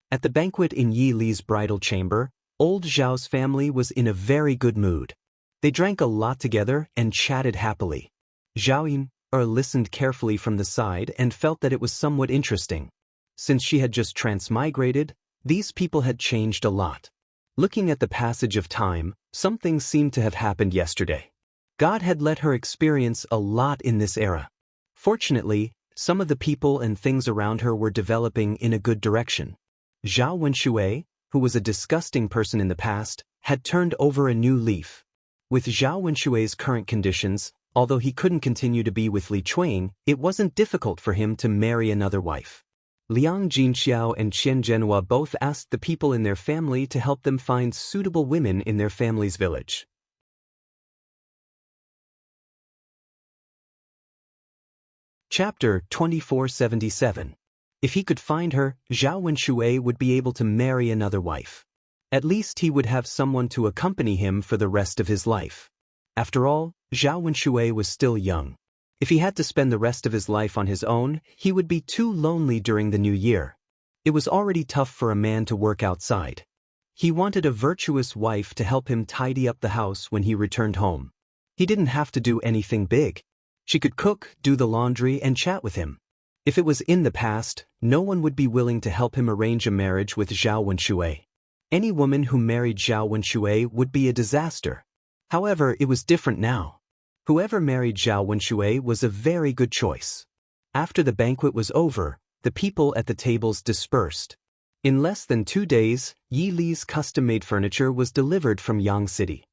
At the banquet in Yi Li's bridal chamber, old Zhao's family was in a very good mood. They drank a lot together and chatted happily. Zhao Yun'er listened carefully from the side and felt that it was somewhat interesting. Since she had just transmigrated, these people had changed a lot. Looking at the passage of time, some things seemed to have happened yesterday. God had let her experience a lot in this era. Fortunately, some of the people and things around her were developing in a good direction. Zhao Wenshui, who was a disgusting person in the past, had turned over a new leaf. With Zhao Wenshui's current conditions, although he couldn't continue to be with Li Chuang, it wasn't difficult for him to marry another wife. Liang Jinxiao and Qian Zhenhua both asked the people in their family to help them find suitable women in their family's village. Chapter 2477. If he could find her, Zhao Wenshui would be able to marry another wife. At least he would have someone to accompany him for the rest of his life. After all, Zhao Wenshui was still young. If he had to spend the rest of his life on his own, he would be too lonely during the new year. It was already tough for a man to work outside. He wanted a virtuous wife to help him tidy up the house when he returned home. He didn't have to do anything big. She could cook, do the laundry, and chat with him. If it was in the past, no one would be willing to help him arrange a marriage with Zhao Wenshui. Any woman who married Zhao Wenshui would be a disaster. However, it was different now. Whoever married Zhao Wenshui was a very good choice. After the banquet was over, the people at the tables dispersed. In less than 2 days, Yi Li's custom-made furniture was delivered from Yang City.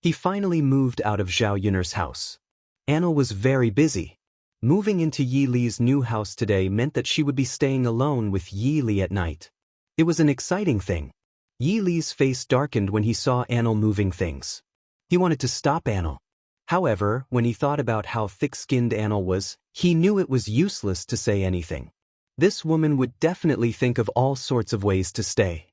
He finally moved out of Zhao Yun'er's house. Anna was very busy. Moving into Yi Li's new house today meant that she would be staying alone with Yi Li at night. It was an exciting thing. Yi Li's face darkened when he saw Anna moving things. He wanted to stop Anna. However, when he thought about how thick-skinned Anna was, he knew it was useless to say anything. This woman would definitely think of all sorts of ways to stay.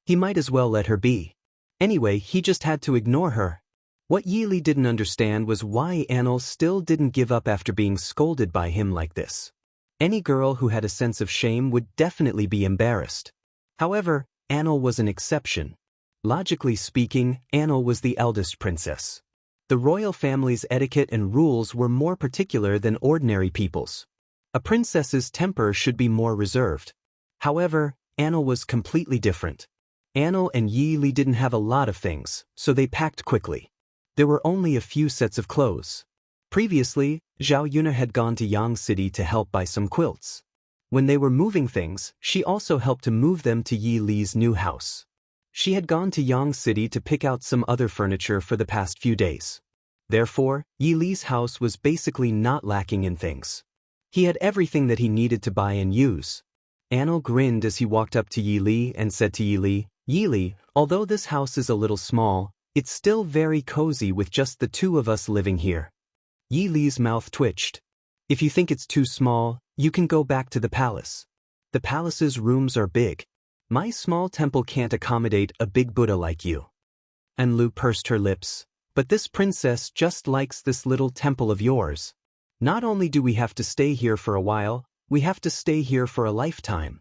He might as well let her be. Anyway, he just had to ignore her. What Yi Li didn't understand was why Anna still didn't give up after being scolded by him like this. Any girl who had a sense of shame would definitely be embarrassed. However, Anna was an exception. Logically speaking, Anna was the eldest princess. The royal family's etiquette and rules were more particular than ordinary people's. A princess's temper should be more reserved. However, Anna was completely different. Anna and Yi Li didn't have a lot of things, so they packed quickly. There were only a few sets of clothes. Previously, Zhao Yun'er had gone to Yang City to help buy some quilts. When they were moving things, she also helped to move them to Yi Li's new house. She had gone to Yang City to pick out some other furniture for the past few days. Therefore, Yi Li's house was basically not lacking in things. He had everything that he needed to buy and use. Anna grinned as he walked up to Yi Li and said to Yi Li, although this house is a little small, it's still very cozy with just the two of us living here. Yi Li's mouth twitched. If you think it's too small, you can go back to the palace. The palace's rooms are big. My small temple can't accommodate a big Buddha like you. Anlu pursed her lips. But this princess just likes this little temple of yours. Not only do we have to stay here for a while, we have to stay here for a lifetime.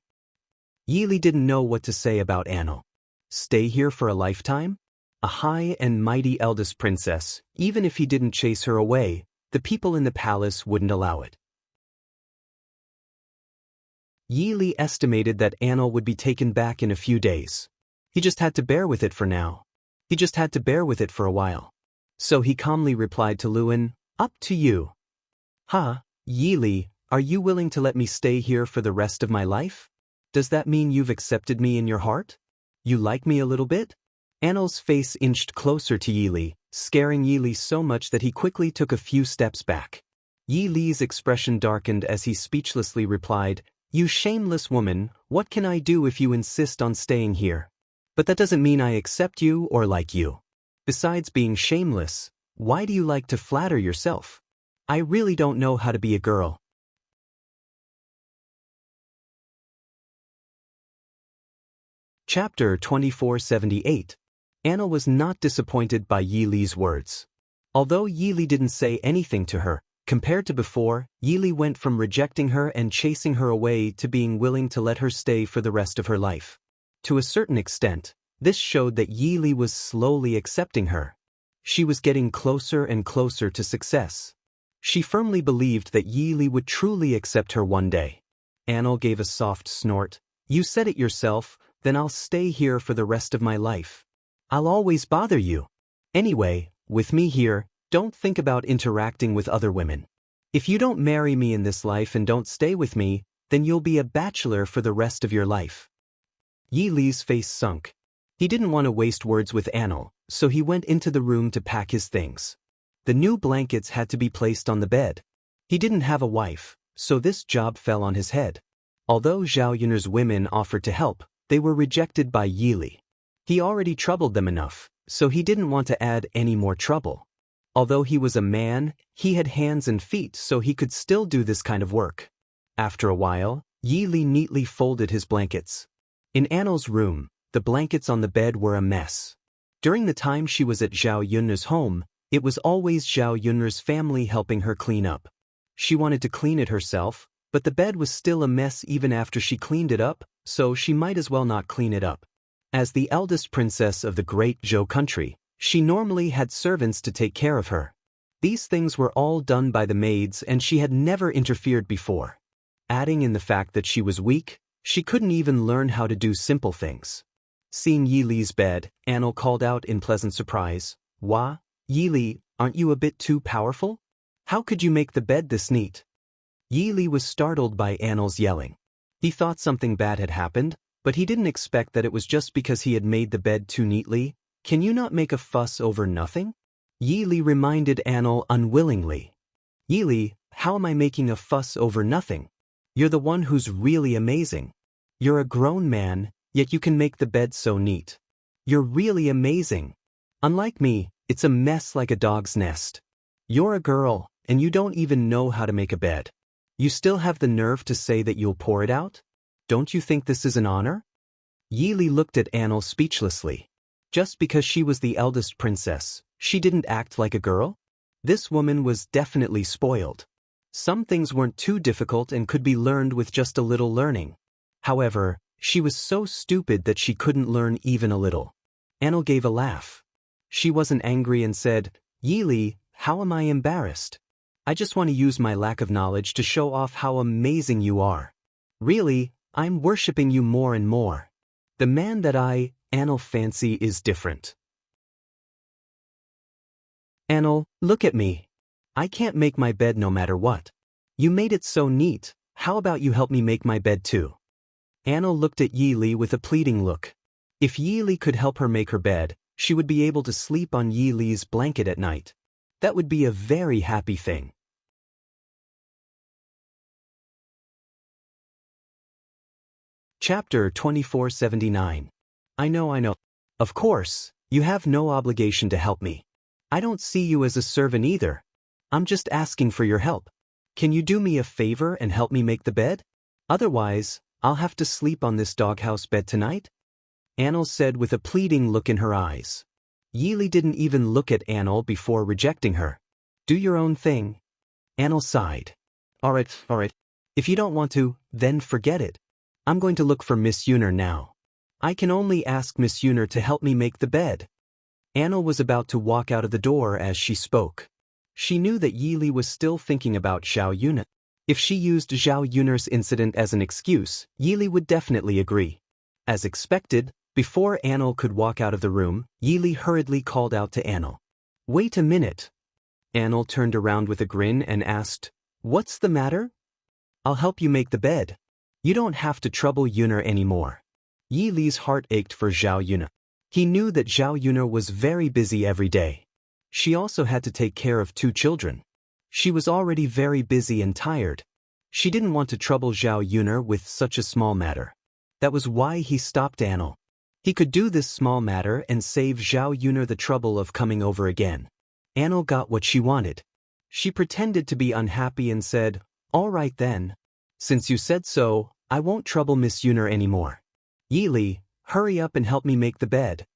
Yi Li didn't know what to say about Anna. Stay here for a lifetime? A high and mighty eldest princess, even if he didn't chase her away, the people in the palace wouldn't allow it. Yi Li estimated that Anna would be taken back in a few days. He just had to bear with it for now. He just had to bear with it for a while. So he calmly replied to Luan, up to you. Yi Li, are you willing to let me stay here for the rest of my life? Does that mean you've accepted me in your heart? You like me a little bit? Anna's face inched closer to Yi Li, scaring Yi Li so much that he quickly took a few steps back. Yi Li's expression darkened as he speechlessly replied, you shameless woman, what can I do if you insist on staying here? But that doesn't mean I accept you or like you. Besides being shameless, why do you like to flatter yourself? I really don't know how to be a girl. Chapter 2478. Anna was not disappointed by Yi Li's words. Although Yi Li didn't say anything to her, compared to before, Yi Li went from rejecting her and chasing her away to being willing to let her stay for the rest of her life. To a certain extent, this showed that Yi Li was slowly accepting her. She was getting closer and closer to success. She firmly believed that Yi Li would truly accept her one day. Anna gave a soft snort. You said it yourself, then I'll stay here for the rest of my life. I'll always bother you. Anyway, with me here, Don't think about interacting with other women. If you don't marry me in this life and don't stay with me, then you'll be a bachelor for the rest of your life." Yi Li's face sunk. He didn't want to waste words with Anil, so he went into the room to pack his things. The new blankets had to be placed on the bed. He didn't have a wife, so this job fell on his head. Although Zhao Yun'er's women offered to help, they were rejected by Yi Li. He already troubled them enough, so he didn't want to add any more trouble. Although he was a man, he had hands and feet, so he could still do this kind of work. After a while, Yi Li neatly folded his blankets. In Anil's room, the blankets on the bed were a mess. During the time she was at Zhao Yun'er's home, it was always Zhao Yun'er's family helping her clean up. She wanted to clean it herself, but the bed was still a mess even after she cleaned it up, so she might as well not clean it up. As the eldest princess of the great Zhou country, she normally had servants to take care of her. These things were all done by the maids and she had never interfered before. Adding in the fact that she was weak, she couldn't even learn how to do simple things. Seeing Yi Li's bed, Anil called out in pleasant surprise, "Wah, Yi Li, aren't you a bit too powerful? How could you make the bed this neat?" Yi Li was startled by Anil's yelling. He thought something bad had happened, but he didn't expect that it was just because he had made the bed too neatly. "Can you not make a fuss over nothing?" Yi Li reminded Anil unwillingly. "Yi Li, how am I making a fuss over nothing? You're the one who's really amazing. You're a grown man, yet you can make the bed so neat. You're really amazing. Unlike me, it's a mess like a dog's nest. You're a girl, and you don't even know how to make a bed. You still have the nerve to say that you'll pour it out? Don't you think this is an honor?" Yi Li looked at Anil speechlessly. Just because she was the eldest princess, she didn't act like a girl? This woman was definitely spoiled. Some things weren't too difficult and could be learned with just a little learning. However, she was so stupid that she couldn't learn even a little. Anil gave a laugh. She wasn't angry and said, "Yi Li, how am I embarrassed? I just want to use my lack of knowledge to show off how amazing you are. Really, I'm worshipping you more and more. The man that Anil fancy is different. Anil, look at me. I can't make my bed no matter what. You made it so neat, how about you help me make my bed too?" Anil looked at Yi Li with a pleading look. If Yi Li could help her make her bed, she would be able to sleep on Yi Li's blanket at night. That would be a very happy thing. Chapter 2479. I know. Of course, you have no obligation to help me. I don't see you as a servant either. I'm just asking for your help. Can you do me a favor and help me make the bed? Otherwise, I'll have to sleep on this doghouse bed tonight?" Anil said with a pleading look in her eyes. Yi Li didn't even look at Anil before rejecting her. "Do your own thing." Anil sighed. All right. If you don't want to, then forget it. I'm going to look for Miss Yun'er now. I can only ask Miss Yun'er to help me make the bed." Anil was about to walk out of the door as she spoke. She knew that Yi Li was still thinking about Zhao Yun'er. If she used Zhao Yun'er's incident as an excuse, Yi Li would definitely agree. As expected, before Anil could walk out of the room, Yi Li hurriedly called out to Anil. "Wait a minute." Anil turned around with a grin and asked, "What's the matter?" "I'll help you make the bed. You don't have to trouble Yun'er anymore." Yi Li's heart ached for Zhao Yun'er. He knew that Zhao Yun'er was very busy every day. She also had to take care of 2 children. She was already very busy and tired. She didn't want to trouble Zhao Yun'er with such a small matter. That was why he stopped Anil. He could do this small matter and save Zhao Yun'er the trouble of coming over again. Anil got what she wanted. She pretended to be unhappy and said, "All right then. Since you said so, I won't trouble Miss Yun'er anymore. Yi Li, hurry up and help me make the bed."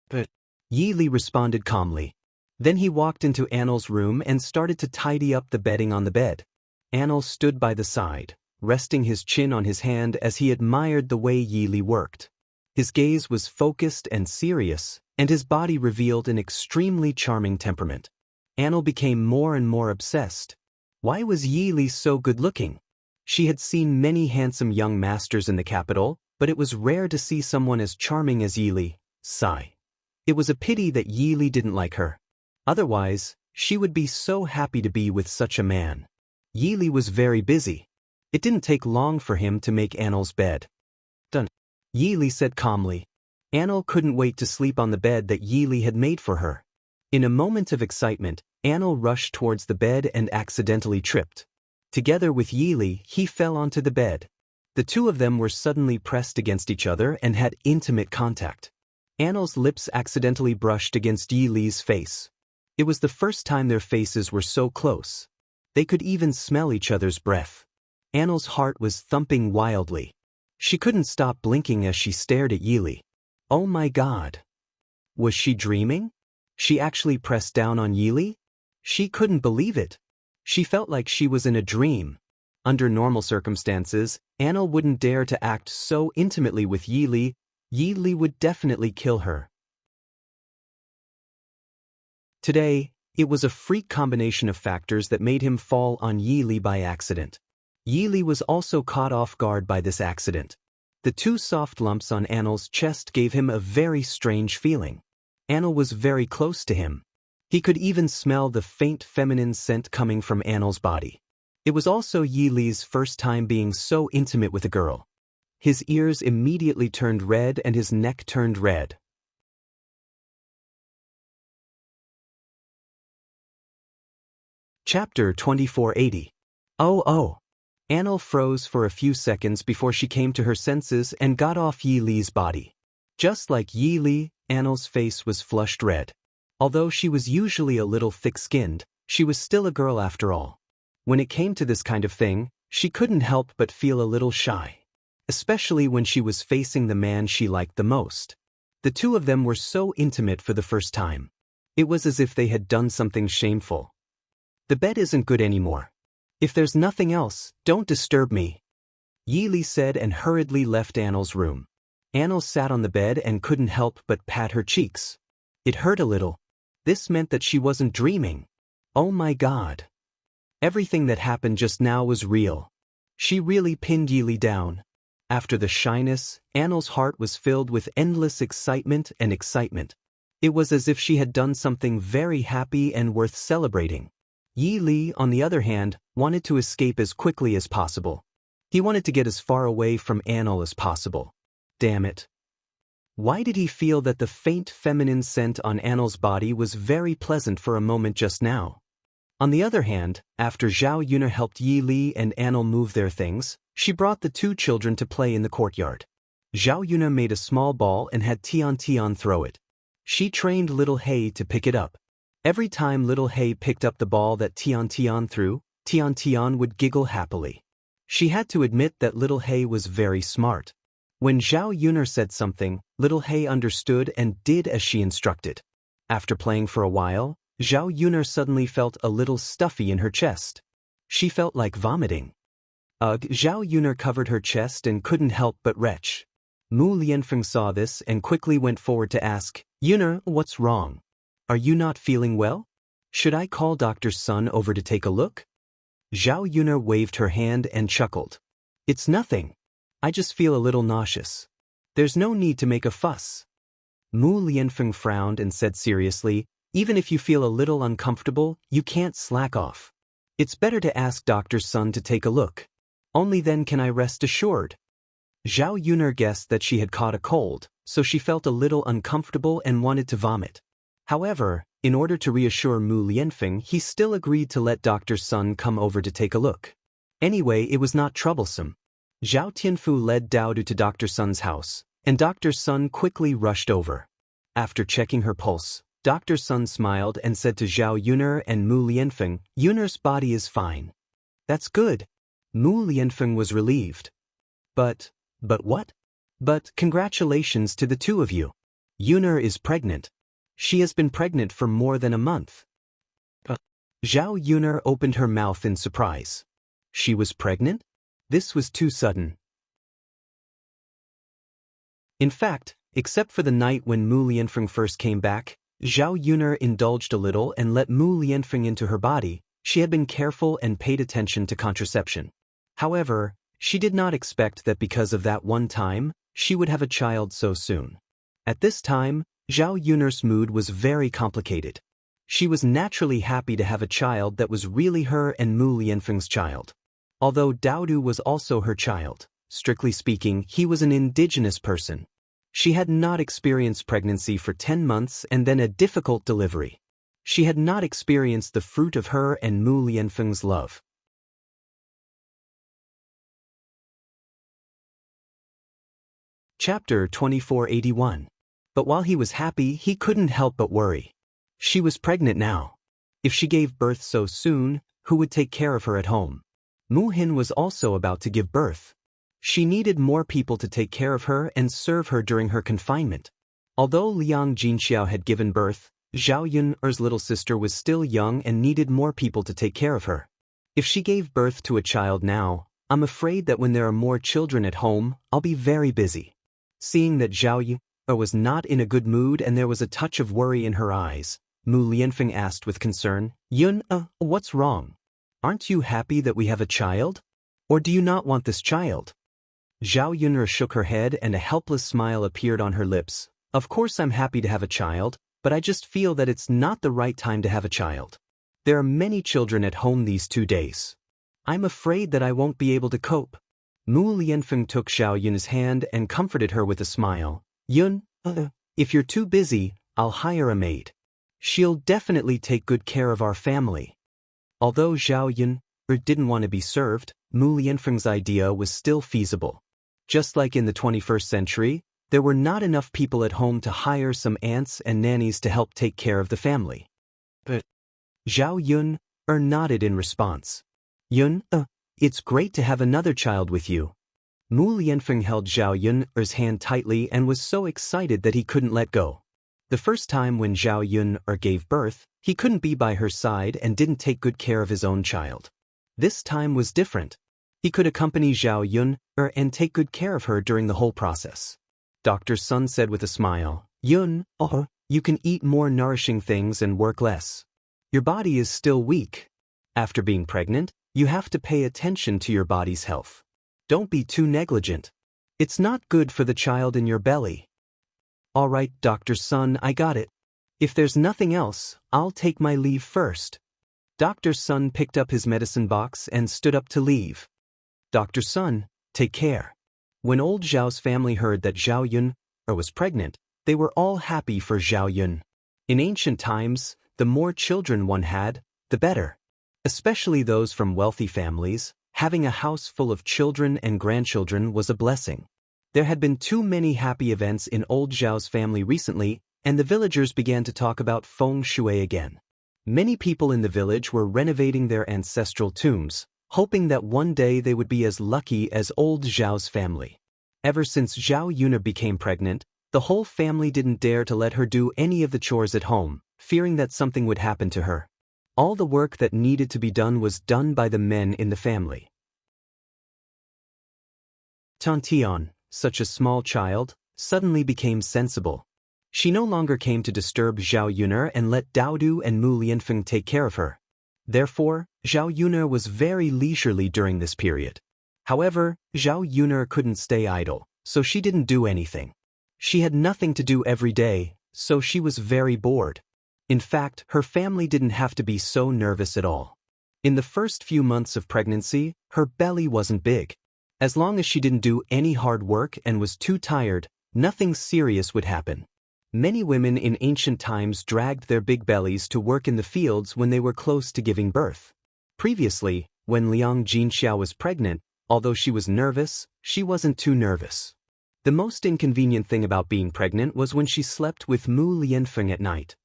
But Yi Li responded calmly. Then he walked into Anil's room and started to tidy up the bedding on the bed. Anil stood by the side, resting his chin on his hand as he admired the way Yi Li worked. His gaze was focused and serious, and his body revealed an extremely charming temperament. Anil became more and more obsessed. Why was Yi Li so good-looking? She had seen many handsome young masters in the capital, but it was rare to see someone as charming as Yi Li. Sigh. It was a pity that Yi Li didn't like her. Otherwise, She would be so happy to be with such a man. Yi was very busy. It didn't take long for him to make Annel's bed. Done. Yi said calmly. Annel couldn't wait to sleep on the bed that Yi had made for her. In a moment of excitement, Annel rushed towards the bed and accidentally tripped. Together with Yi, he fell onto the bed. The two of them were suddenly pressed against each other and had intimate contact. Annel's lips accidentally brushed against Yi's face. It was the first time their faces were so close. They could even smell each other's breath. Annel's heart was thumping wildly. She couldn't stop blinking as she stared at Yi. Oh my God! Was she dreaming? She actually pressed down on Yi? She couldn't believe it. She felt like she was in a dream. Under normal circumstances, Annel wouldn't dare to act so intimately with Yi. Yi would definitely kill her. Today, it was a freak combination of factors that made him fall on Yi by accident. Yi was also caught off guard by this accident. The two soft lumps on Annel's chest gave him a very strange feeling. Annel was very close to him. He could even smell the faint feminine scent coming from Annel's body. It was also Yi's first time being so intimate with a girl. His ears immediately turned red and his neck turned red. Chapter 2480. Oh. Annel froze for a few seconds before she came to her senses and got off Yi's body. Just like Yi, Annel's face was flushed red. Although she was usually a little thick-skinned, she was still a girl after all. When it came to this kind of thing, she couldn't help but feel a little shy. Especially when she was facing the man she liked the most. The two of them were so intimate for the first time. It was as if they had done something shameful. The bed isn't good anymore. If there's nothing else, don't disturb me. Yi said and hurriedly left Annel's room. Annel sat on the bed and couldn't help but pat her cheeks. It hurt a little. This meant that she wasn't dreaming. Oh my God. Everything that happened just now was real. She really pinned Yi down. After the shyness, Annel's heart was filled with endless excitement and excitement. It was as if she had done something very happy and worth celebrating. Yi, on the other hand, wanted to escape as quickly as possible. He wanted to get as far away from Annel as possible. Damn it. Why did he feel that the faint feminine scent on Annel's body was very pleasant for a moment just now? On the other hand, after Zhao Yuna helped Yi and Annel move their things, she brought the two children to play in the courtyard. Zhao Yuna made a small ball and had Tian throw it. She trained little Hei to pick it up. Every time little Hei picked up the ball that Tian threw, Tian would giggle happily. She had to admit that little Hei was very smart. When Zhao Yuna said something, little Hei understood and did as she instructed. After playing for a while, Zhao Yuna suddenly felt a little stuffy in her chest. She felt like vomiting. Zhao Yuna covered her chest and couldn't help but retch. Mu Lianfeng saw this and quickly went forward to ask, Yuna, what's wrong? Are you not feeling well? Should I call Dr. Sun over to take a look? Zhao Yuna waved her hand and chuckled. It's nothing. I just feel a little nauseous. There's no need to make a fuss. Mu Lianfeng frowned and said seriously, even if you feel a little uncomfortable, you can't slack off. It's better to ask Dr. Sun to take a look. Only then can I rest assured. Zhao Yuna guessed that she had caught a cold, so she felt a little uncomfortable and wanted to vomit. However, in order to reassure Mu Lianfeng, he still agreed to let Dr. Sun come over to take a look. Anyway, it was not troublesome. Zhao Tianfu led Daodu to Dr. Sun's house, and Dr. Sun quickly rushed over. After checking her pulse, Dr. Sun smiled and said to Zhao Yuna and Mu Lianfeng, Yuna's body is fine. That's good. Mu Lianfeng was relieved. But what? But congratulations to the two of you. Yuna is pregnant. She has been pregnant for more than a month. Zhao Yuna opened her mouth in surprise. She was pregnant? This was too sudden. In fact, except for the night when Mu Lianfeng first came back, Zhao Yuna indulged a little and let Mu Lianfeng into her body. She had been careful and paid attention to contraception. However, she did not expect that because of that one time, she would have a child so soon. At this time, Zhao Yuna's mood was very complicated. She was naturally happy to have a child that was really her and Mu Lianfeng's child. Although Daodu was also her child, strictly speaking, he was an indigenous person. She had not experienced pregnancy for 10 months and then a difficult delivery. She had not experienced the fruit of her and Mu Lianfeng's love. Chapter 2481. But while he was happy, he couldn't help but worry. She was pregnant now. If she gave birth so soon, who would take care of her at home? Mu Hin was also about to give birth. She needed more people to take care of her and serve her during her confinement. Although Liang Jinxiao had given birth, Zhao Yun'er's little sister was still young and needed more people to take care of her. If she gave birth to a child now, I'm afraid that when there are more children at home, I'll be very busy. Seeing that Zhao Yun'er was not in a good mood and there was a touch of worry in her eyes, Mu Lianfeng asked with concern, Yun'er, what's wrong? Aren't you happy that we have a child? Or do you not want this child? Zhao Yun'er shook her head and a helpless smile appeared on her lips. Of course I'm happy to have a child, but I just feel that it's not the right time to have a child. There are many children at home these 2 days. I'm afraid that I won't be able to cope. Mu Lianfeng took Zhao Yun's hand and comforted her with a smile. Yun, if you're too busy, I'll hire a maid. She'll definitely take good care of our family. Although Zhao Yun didn't want to be served, Mu Lianfeng's idea was still feasible. Just like in the 21st century, there were not enough people at home to hire some aunts and nannies to help take care of the family. But Zhao Yun nodded in response. Yun, it's great to have another child with you. Mu Lianfeng held Zhao Yun's hand tightly and was so excited that he couldn't let go. The first time when Zhao Yun gave birth, he couldn't be by her side and didn't take good care of his own child. This time was different. He could accompany Zhao Yun and take good care of her during the whole process. Dr. Sun said with a smile, Yun, you can eat more nourishing things and work less. Your body is still weak. After being pregnant, you have to pay attention to your body's health. Don't be too negligent. It's not good for the child in your belly. All right, Dr. Sun, I got it. If there's nothing else, I'll take my leave first. Dr. Sun picked up his medicine box and stood up to leave. Dr. Sun, take care. When old Zhao's family heard that Zhao Yun was pregnant, they were all happy for Zhao Yun. In ancient times, the more children one had, the better. Especially those from wealthy families, having a house full of children and grandchildren was a blessing. There had been too many happy events in old Zhao's family recently, and the villagers began to talk about feng shui again. Many people in the village were renovating their ancestral tombs, hoping that one day they would be as lucky as old Zhao's family. Ever since Zhao Yun became pregnant, the whole family didn't dare to let her do any of the chores at home, fearing that something would happen to her. All the work that needed to be done was done by the men in the family. Tantian, such a small child, suddenly became sensible. She no longer came to disturb Zhao Yun and let Daodu and Mu Lianfeng take care of her. Therefore, Zhao Yun was very leisurely during this period. However, Zhao Yun couldn't stay idle, so she didn't do anything. She had nothing to do every day, so she was very bored. In fact, her family didn't have to be so nervous at all. In the first few months of pregnancy, her belly wasn't big. As long as she didn't do any hard work and was too tired, nothing serious would happen. Many women in ancient times dragged their big bellies to work in the fields when they were close to giving birth. Previously, when Liang Jinxiao was pregnant, although she was nervous, she wasn't too nervous. The most inconvenient thing about being pregnant was when she slept with Mu Lianfeng at night.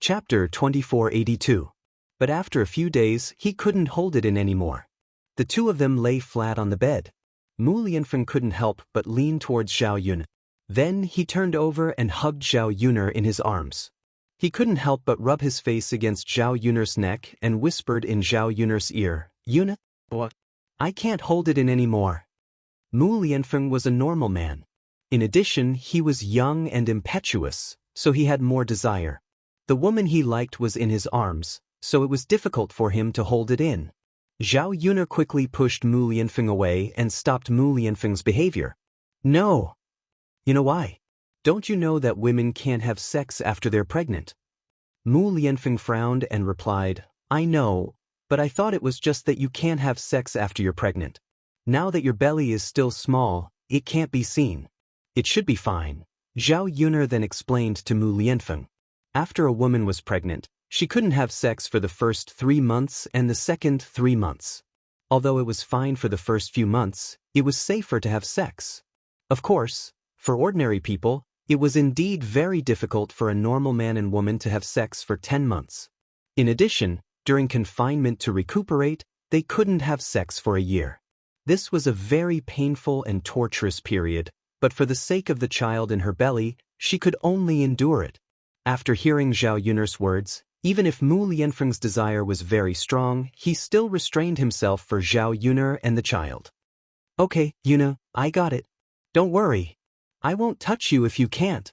Chapter 2482. But after a few days, he couldn't hold it in anymore. The two of them lay flat on the bed. Mu Lianfeng couldn't help but lean towards Zhao Yun. Then he turned over and hugged Zhao Yun in his arms. He couldn't help but rub his face against Zhao Yun's neck and whispered in Zhao Yun's ear, Yun, I can't hold it in anymore. Mu Lianfeng was a normal man. In addition, he was young and impetuous, so he had more desire. The woman he liked was in his arms, so it was difficult for him to hold it in. Zhao Yun quickly pushed Mu Lianfeng away and stopped Mu Lianfeng's behavior. No! You know why? Don't you know that women can't have sex after they're pregnant? Mu Lianfeng frowned and replied, I know, but I thought it was just that you can't have sex after you're pregnant. Now that your belly is still small, it can't be seen. It should be fine. Zhao Yuner then explained to Mu Lianfeng. After a woman was pregnant, she couldn't have sex for the first 3 months and the second 3 months. Although it was fine for the first few months, it was safer to have sex. Of course, for ordinary people, it was indeed very difficult for a normal man and woman to have sex for 10 months. In addition, during confinement to recuperate, they couldn't have sex for a year. This was a very painful and torturous period, but for the sake of the child in her belly, she could only endure it. After hearing Zhao Yuner's words, even if Mu Lianfeng's desire was very strong, he still restrained himself for Zhao Yuner and the child. Okay, Yuna, I got it. Don't worry. I won't touch you if you can't.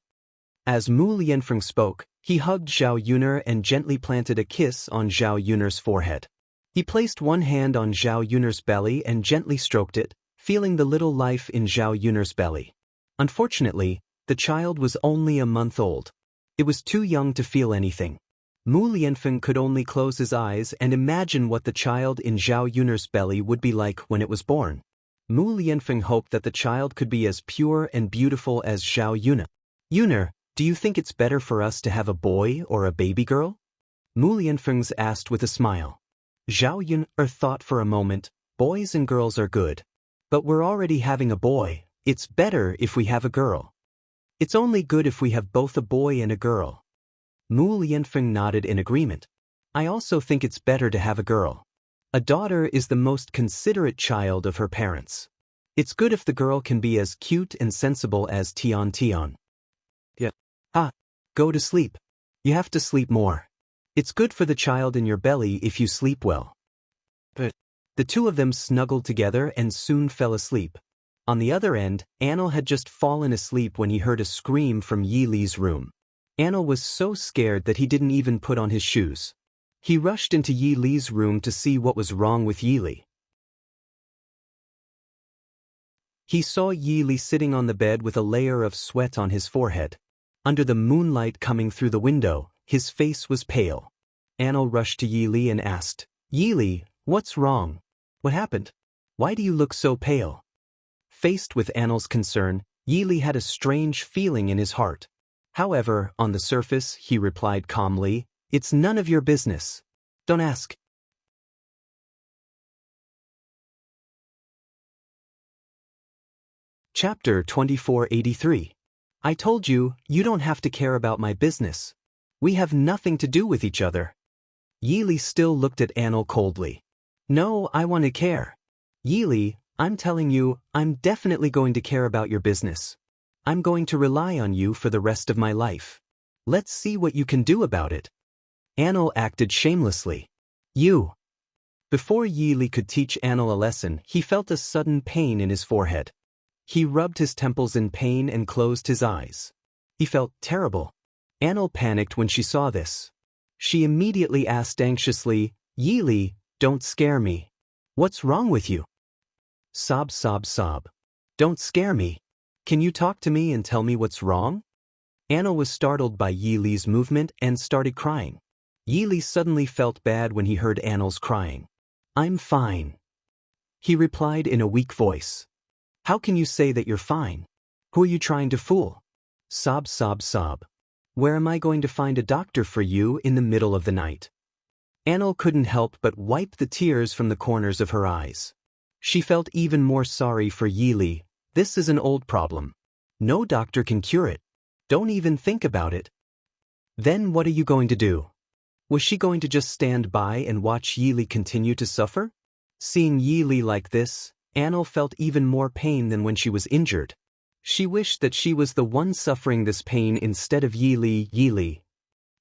As Mu Lianfeng spoke, he hugged Zhao Yuner and gently planted a kiss on Zhao Yuner's forehead. He placed one hand on Zhao Yuner's belly and gently stroked it, feeling the little life in Zhao Yuner's belly. Unfortunately, the child was only a month old. It was too young to feel anything. Mu Lianfeng could only close his eyes and imagine what the child in Zhao Yuner's belly would be like when it was born. Mu Lianfeng hoped that the child could be as pure and beautiful as Zhao Yuner. Yuner, do you think it's better for us to have a boy or a baby girl? Mu Lianfeng asked with a smile. Zhao Yuner thought for a moment. Boys and girls are good. But we're already having a boy. It's better if we have a girl. It's only good if we have both a boy and a girl. Mu Lianfeng nodded in agreement. I also think it's better to have a girl. A daughter is the most considerate child of her parents. It's good if the girl can be as cute and sensible as Tian Tian. Yeah. Go to sleep. You have to sleep more. It's good for the child in your belly if you sleep well. But the two of them snuggled together and soon fell asleep. On the other end, Anil had just fallen asleep when he heard a scream from Yi Li's room. Anil was so scared that he didn't even put on his shoes. He rushed into Yi Li's room to see what was wrong with Yi Li. He saw Yi Li sitting on the bed with a layer of sweat on his forehead. Under the moonlight coming through the window, his face was pale. Anil rushed to Yi Li and asked, Yi Li, what's wrong? What happened? Why do you look so pale? Faced with Anil's concern, Yi Li had a strange feeling in his heart. However, on the surface, he replied calmly, It's none of your business. Don't ask. Chapter 2483. I told you, you don't have to care about my business. We have nothing to do with each other. Yi Li still looked at Anil coldly. No, I want to care. Yi Li, I'm telling you, I'm definitely going to care about your business. I'm going to rely on you for the rest of my life. Let's see what you can do about it. Anil acted shamelessly. You. Before Yi Li could teach Anil a lesson, he felt a sudden pain in his forehead. He rubbed his temples in pain and closed his eyes. He felt terrible. Anil panicked when she saw this. She immediately asked anxiously, Yi Li, don't scare me. What's wrong with you? Sob, sob, sob. Don't scare me. Can you talk to me and tell me what's wrong? Anil was startled by Yi Li's movement and started crying. Yi Li suddenly felt bad when he heard Anil's crying. I'm fine. He replied in a weak voice. How can you say that you're fine? Who are you trying to fool? Sob, sob, sob. Where am I going to find a doctor for you in the middle of the night? Anil couldn't help but wipe the tears from the corners of her eyes. She felt even more sorry for Yi Li. This is an old problem. No doctor can cure it. Don't even think about it. Then what are you going to do? Was she going to just stand by and watch Yi Li continue to suffer? Seeing Yi Li like this, Anil felt even more pain than when she was injured. She wished that she was the one suffering this pain instead of Yi Li. Yi Li.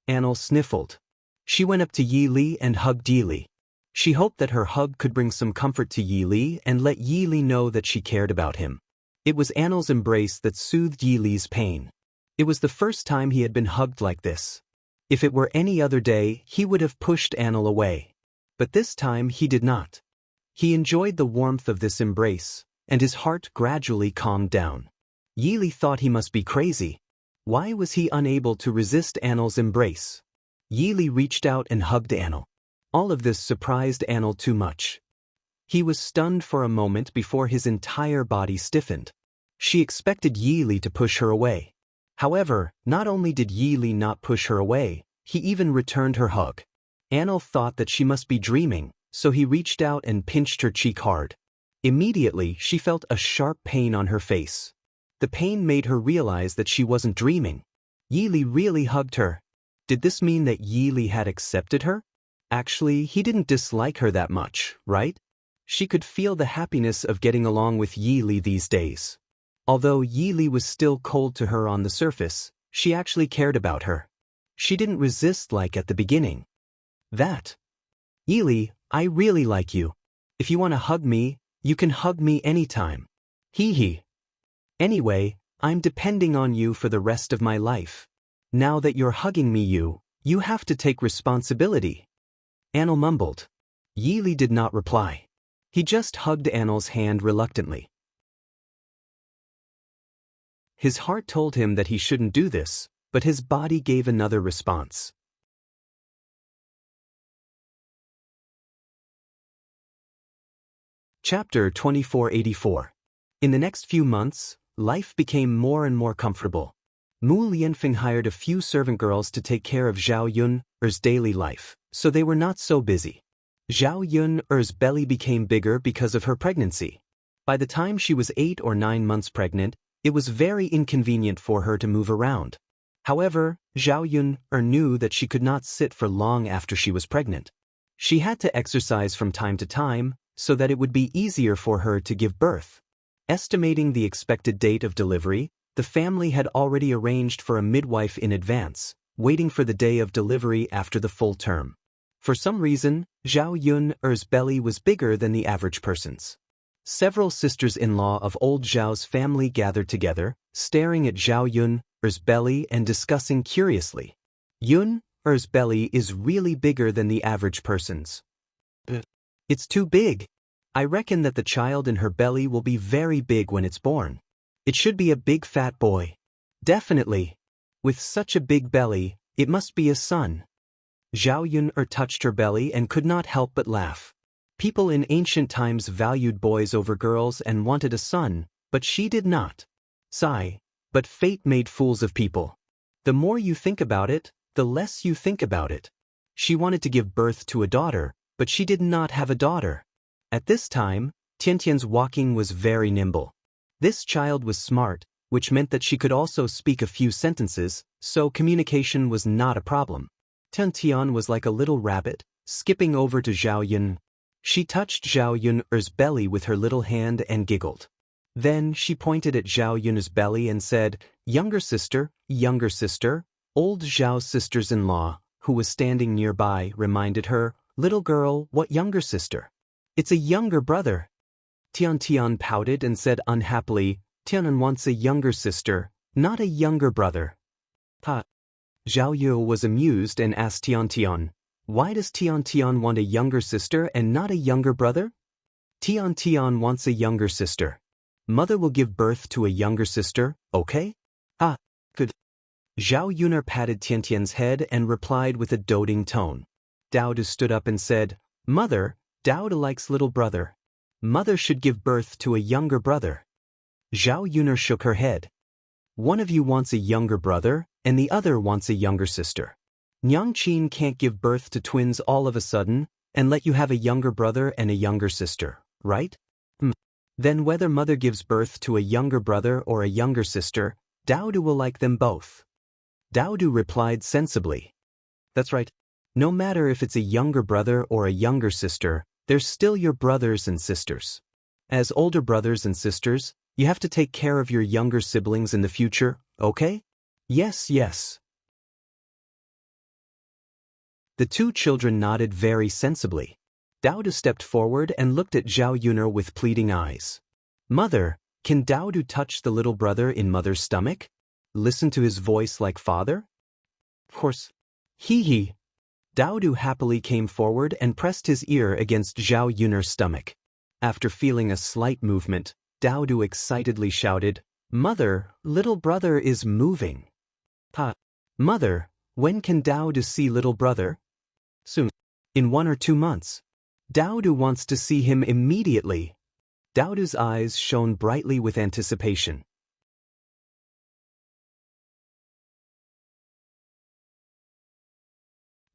Anil sniffled. She went up to Yi Li and hugged Yi Li. She hoped that her hug could bring some comfort to Yi Li and let Yi Li know that she cared about him. It was Anil's embrace that soothed Yi Li's pain. It was the first time he had been hugged like this. If it were any other day, he would have pushed Anil away. But this time he did not. He enjoyed the warmth of this embrace, and his heart gradually calmed down. Yili thought he must be crazy. Why was he unable to resist Annel's embrace? Yili reached out and hugged Annel. All of this surprised Annel too much. He was stunned for a moment before his entire body stiffened. She expected Yili to push her away. However, not only did Yili not push her away, he even returned her hug. Annel thought that she must be dreaming, so he reached out and pinched her cheek hard. Immediately, she felt a sharp pain on her face. The pain made her realize that she wasn't dreaming. Yili really hugged her. Did this mean that Yili had accepted her? Actually, he didn't dislike her that much, right? She could feel the happiness of getting along with Yili these days. Although Yili was still cold to her on the surface, she actually cared about her. She didn't resist like at the beginning. Yili, I really like you. If you want to hug me, you can hug me anytime. Hee hee. Anyway, I'm depending on you for the rest of my life. Now that you're hugging me, you have to take responsibility. Annel mumbled. Yili did not reply. He just hugged Annel's hand reluctantly. His heart told him that he shouldn't do this, but his body gave another response. Chapter 2484. In the next few months, life became more and more comfortable. Mu Lianfeng hired a few servant girls to take care of Zhao Yun's daily life, so they were not so busy. Zhao Yun's belly became bigger because of her pregnancy. By the time she was 8 or 9 months pregnant, it was very inconvenient for her to move around. However, Zhao Yun knew that she could not sit for long after she was pregnant. She had to exercise from time to time, so that it would be easier for her to give birth. Estimating the expected date of delivery, the family had already arranged for a midwife in advance, waiting for the day of delivery after the full term. For some reason, Zhao Yun's belly was bigger than the average person's. Several sisters-in-law of old Zhao's family gathered together, staring at Zhao Yun's belly and discussing curiously. Yun's belly is really bigger than the average person's. It's too big. I reckon that the child in her belly will be very big when it's born. It should be a big fat boy. Definitely. With such a big belly, it must be a son. Zhao Yun touched her belly and could not help but laugh. People in ancient times valued boys over girls and wanted a son, but she did not. Sigh. But fate made fools of people. The more you think about it, the less you think about it. She wanted to give birth to a daughter, but she did not have a daughter. At this time, Tiantian's walking was very nimble. This child was smart, which meant that she could also speak a few sentences, so communication was not a problem. Tiantian was like a little rabbit, skipping over to Zhao Yun. She touched Zhao Yun's belly with her little hand and giggled. Then she pointed at Zhao Yun's belly and said, younger sister, old Zhao's sisters-in-law, who was standing nearby, reminded her, little girl, what younger sister? It's a younger brother. Tiantian pouted and said unhappily, Tianan wants a younger sister, not a younger brother. Zhao Yu was amused and asked Tiantian, why does Tiantian want a younger sister and not a younger brother? Tiantian wants a younger sister. Mother will give birth to a younger sister, okay? Good. Zhao Yuner patted Tiantian's head and replied with a doting tone. Daodu stood up and said, Mother, Daodu likes little brother. Mother should give birth to a younger brother. Zhao Yuner shook her head. One of you wants a younger brother, and the other wants a younger sister. Nyangqin can't give birth to twins all of a sudden, and let you have a younger brother and a younger sister, right? Then whether mother gives birth to a younger brother or a younger sister, Daodu will like them both. Daodu replied sensibly. That's right. No matter if it's a younger brother or a younger sister, they're still your brothers and sisters. As older brothers and sisters, you have to take care of your younger siblings in the future, okay? Yes. The two children nodded very sensibly. Daodu stepped forward and looked at Zhao Yuner with pleading eyes. Mother, can Daodu touch the little brother in mother's stomach? Listen to his voice like father? Of course. Hee. Daodu happily came forward and pressed his ear against Zhao Yuner's stomach. After feeling a slight movement, Daodu excitedly shouted, Mother, little brother is moving. Ha. Mother, when can Daodu see little brother? Soon. In 1 or 2 months. Daodu wants to see him immediately. Daodu's eyes shone brightly with anticipation.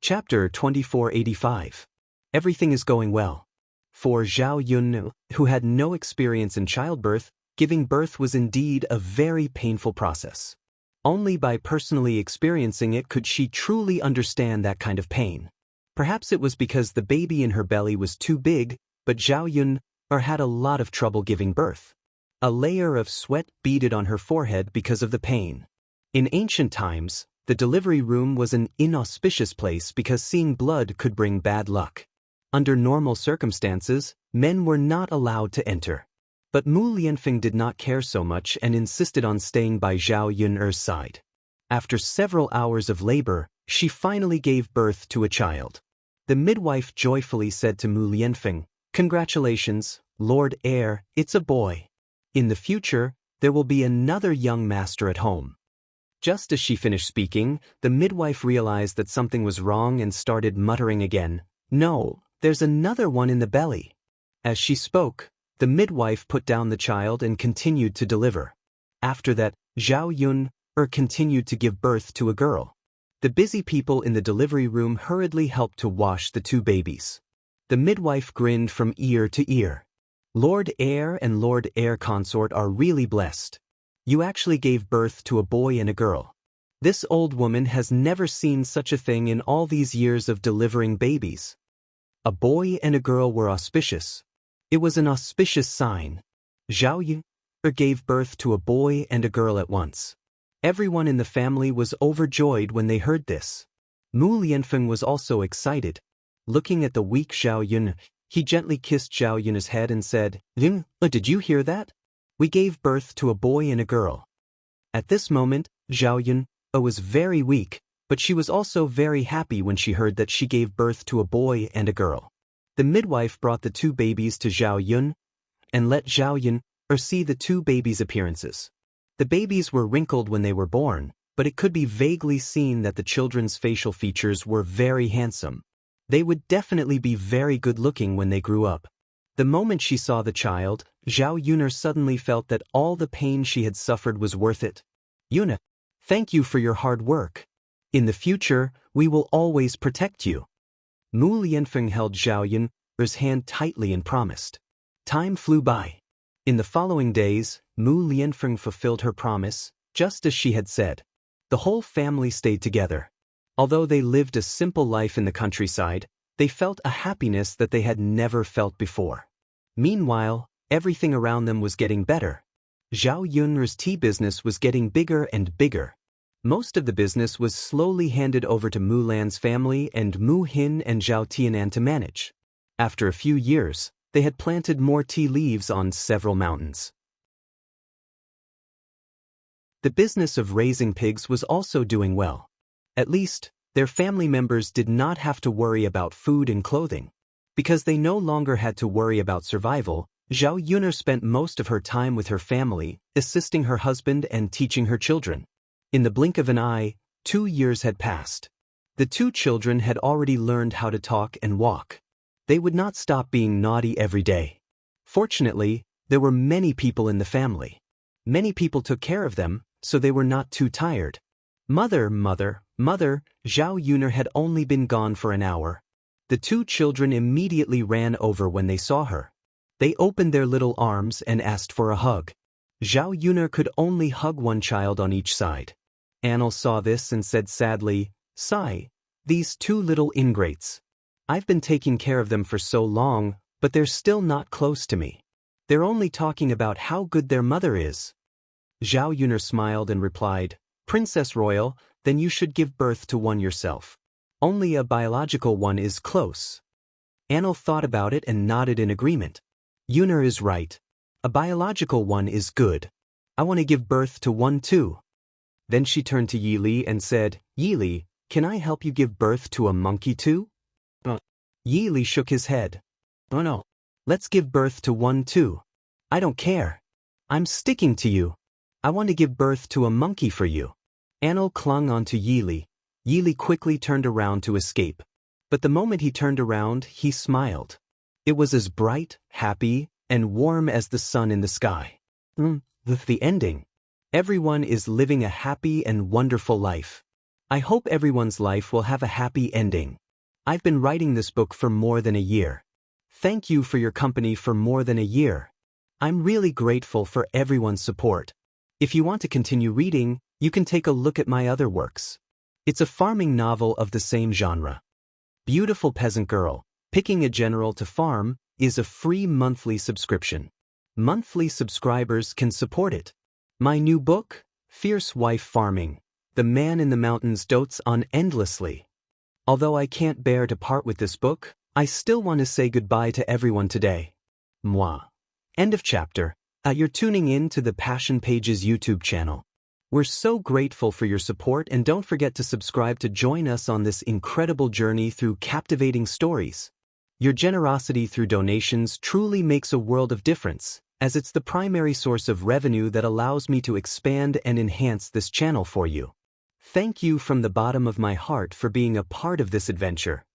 Chapter 2485. Everything is going well. For Zhao Yun, who had no experience in childbirth, giving birth was indeed a very painful process. Only by personally experiencing it could she truly understand that kind of pain. Perhaps it was because the baby in her belly was too big, but Zhao Yun had a lot of trouble giving birth. A layer of sweat beaded on her forehead because of the pain. In ancient times, the delivery room was an inauspicious place because seeing blood could bring bad luck. Under normal circumstances, men were not allowed to enter. But Mu Lianfeng did not care so much and insisted on staying by Zhao Yun'er's side. After several hours of labor, she finally gave birth to a child. The midwife joyfully said to Mu Lianfeng, "Congratulations, Lord Heir, it's a boy. In the future, there will be another young master at home." Just as she finished speaking, the midwife realized that something was wrong and started muttering again, "No, there's another one in the belly." As she spoke, the midwife put down the child and continued to deliver. After that, Zhao Yun continued to give birth to a girl. The busy people in the delivery room hurriedly helped to wash the 2 babies. The midwife grinned from ear to ear. "Lord Heir and Lord Heir Consort are really blessed. You actually gave birth to a boy and a girl. This old woman has never seen such a thing in all these years of delivering babies." A boy and a girl were auspicious. It was an auspicious sign. Zhao Yun gave birth to a boy and a girl at once. Everyone in the family was overjoyed when they heard this. Mu Lianfeng was also excited. Looking at the weak Zhao Yun, he gently kissed Zhao Yun's head and said, Did you hear that? We gave birth to a boy and a girl." At this moment, Zhao Yun was very weak, but she was also very happy when she heard that she gave birth to a boy and a girl. The midwife brought the 2 babies to Zhao Yun and let Zhao Yun see the 2 babies' appearances. The babies were wrinkled when they were born, but it could be vaguely seen that the children's facial features were very handsome. They would definitely be very good-looking when they grew up. The moment she saw the child, Zhao Yun suddenly felt that all the pain she had suffered was worth it. "Yuna, thank you for your hard work. In the future, we will always protect you." Mu Lianfeng held Zhao Yun's hand tightly and promised. Time flew by. In the following days, Mu Lianfeng fulfilled her promise, just as she had said. The whole family stayed together. Although they lived a simple life in the countryside, they felt a happiness that they had never felt before. Meanwhile, everything around them was getting better. Zhao Yun's tea business was getting bigger and bigger. Most of the business was slowly handed over to Mu Lan's family and Mu Hin and Zhao Tianan to manage. After a few years, they had planted more tea leaves on several mountains. The business of raising pigs was also doing well. At least, their family members did not have to worry about food and clothing. Because they no longer had to worry about survival, Zhao Yun spent most of her time with her family, assisting her husband and teaching her children. In the blink of an eye, 2 years had passed. The 2 children had already learned how to talk and walk. They would not stop being naughty every day. Fortunately, there were many people in the family. Many people took care of them, so they were not too tired. Mother, Zhao Yun had only been gone for an hour. The 2 children immediately ran over when they saw her. They opened their little arms and asked for a hug. Zhao Yun could only hug one child on each side. Anil saw this and said sadly, "Sigh, these 2 little ingrates. I've been taking care of them for so long, but they're still not close to me. They're only talking about how good their mother is." Zhao Yun smiled and replied, "Princess Royal, then you should give birth to one yourself. Only a biological one is close." Anil thought about it and nodded in agreement. Yun is right. A biological one is good. I want to give birth to one too. Then she turned to Yi Li and said, "Yi Li, can I help you give birth to a monkey too?" Yi Li shook his head. "Oh no. Let's give birth to one too. I don't care. I'm sticking to you." I want to give birth to a monkey for you. Anil clung onto Yili. Yili quickly turned around to escape. But the moment he turned around, he smiled. It was as bright, happy, and warm as the sun in the sky. The ending. Everyone is living a happy and wonderful life. I hope everyone's life will have a happy ending. I've been writing this book for more than a year. Thank you for your company for more than a year. I'm really grateful for everyone's support. If you want to continue reading, you can take a look at my other works. It's a farming novel of the same genre. Beautiful Peasant Girl, Picking a General to Farm, is a free monthly subscription. Monthly subscribers can support it. My new book, Fierce Wife Farming, The Man in the Mountains dotes on endlessly. Although I can't bear to part with this book, I still want to say goodbye to everyone today. Moi. End of chapter. You're tuning in to the Passion Pages YouTube channel. We're so grateful for your support, and don't forget to subscribe to join us on this incredible journey through captivating stories. Your generosity through donations truly makes a world of difference, as it's the primary source of revenue that allows me to expand and enhance this channel for you. Thank you from the bottom of my heart for being a part of this adventure.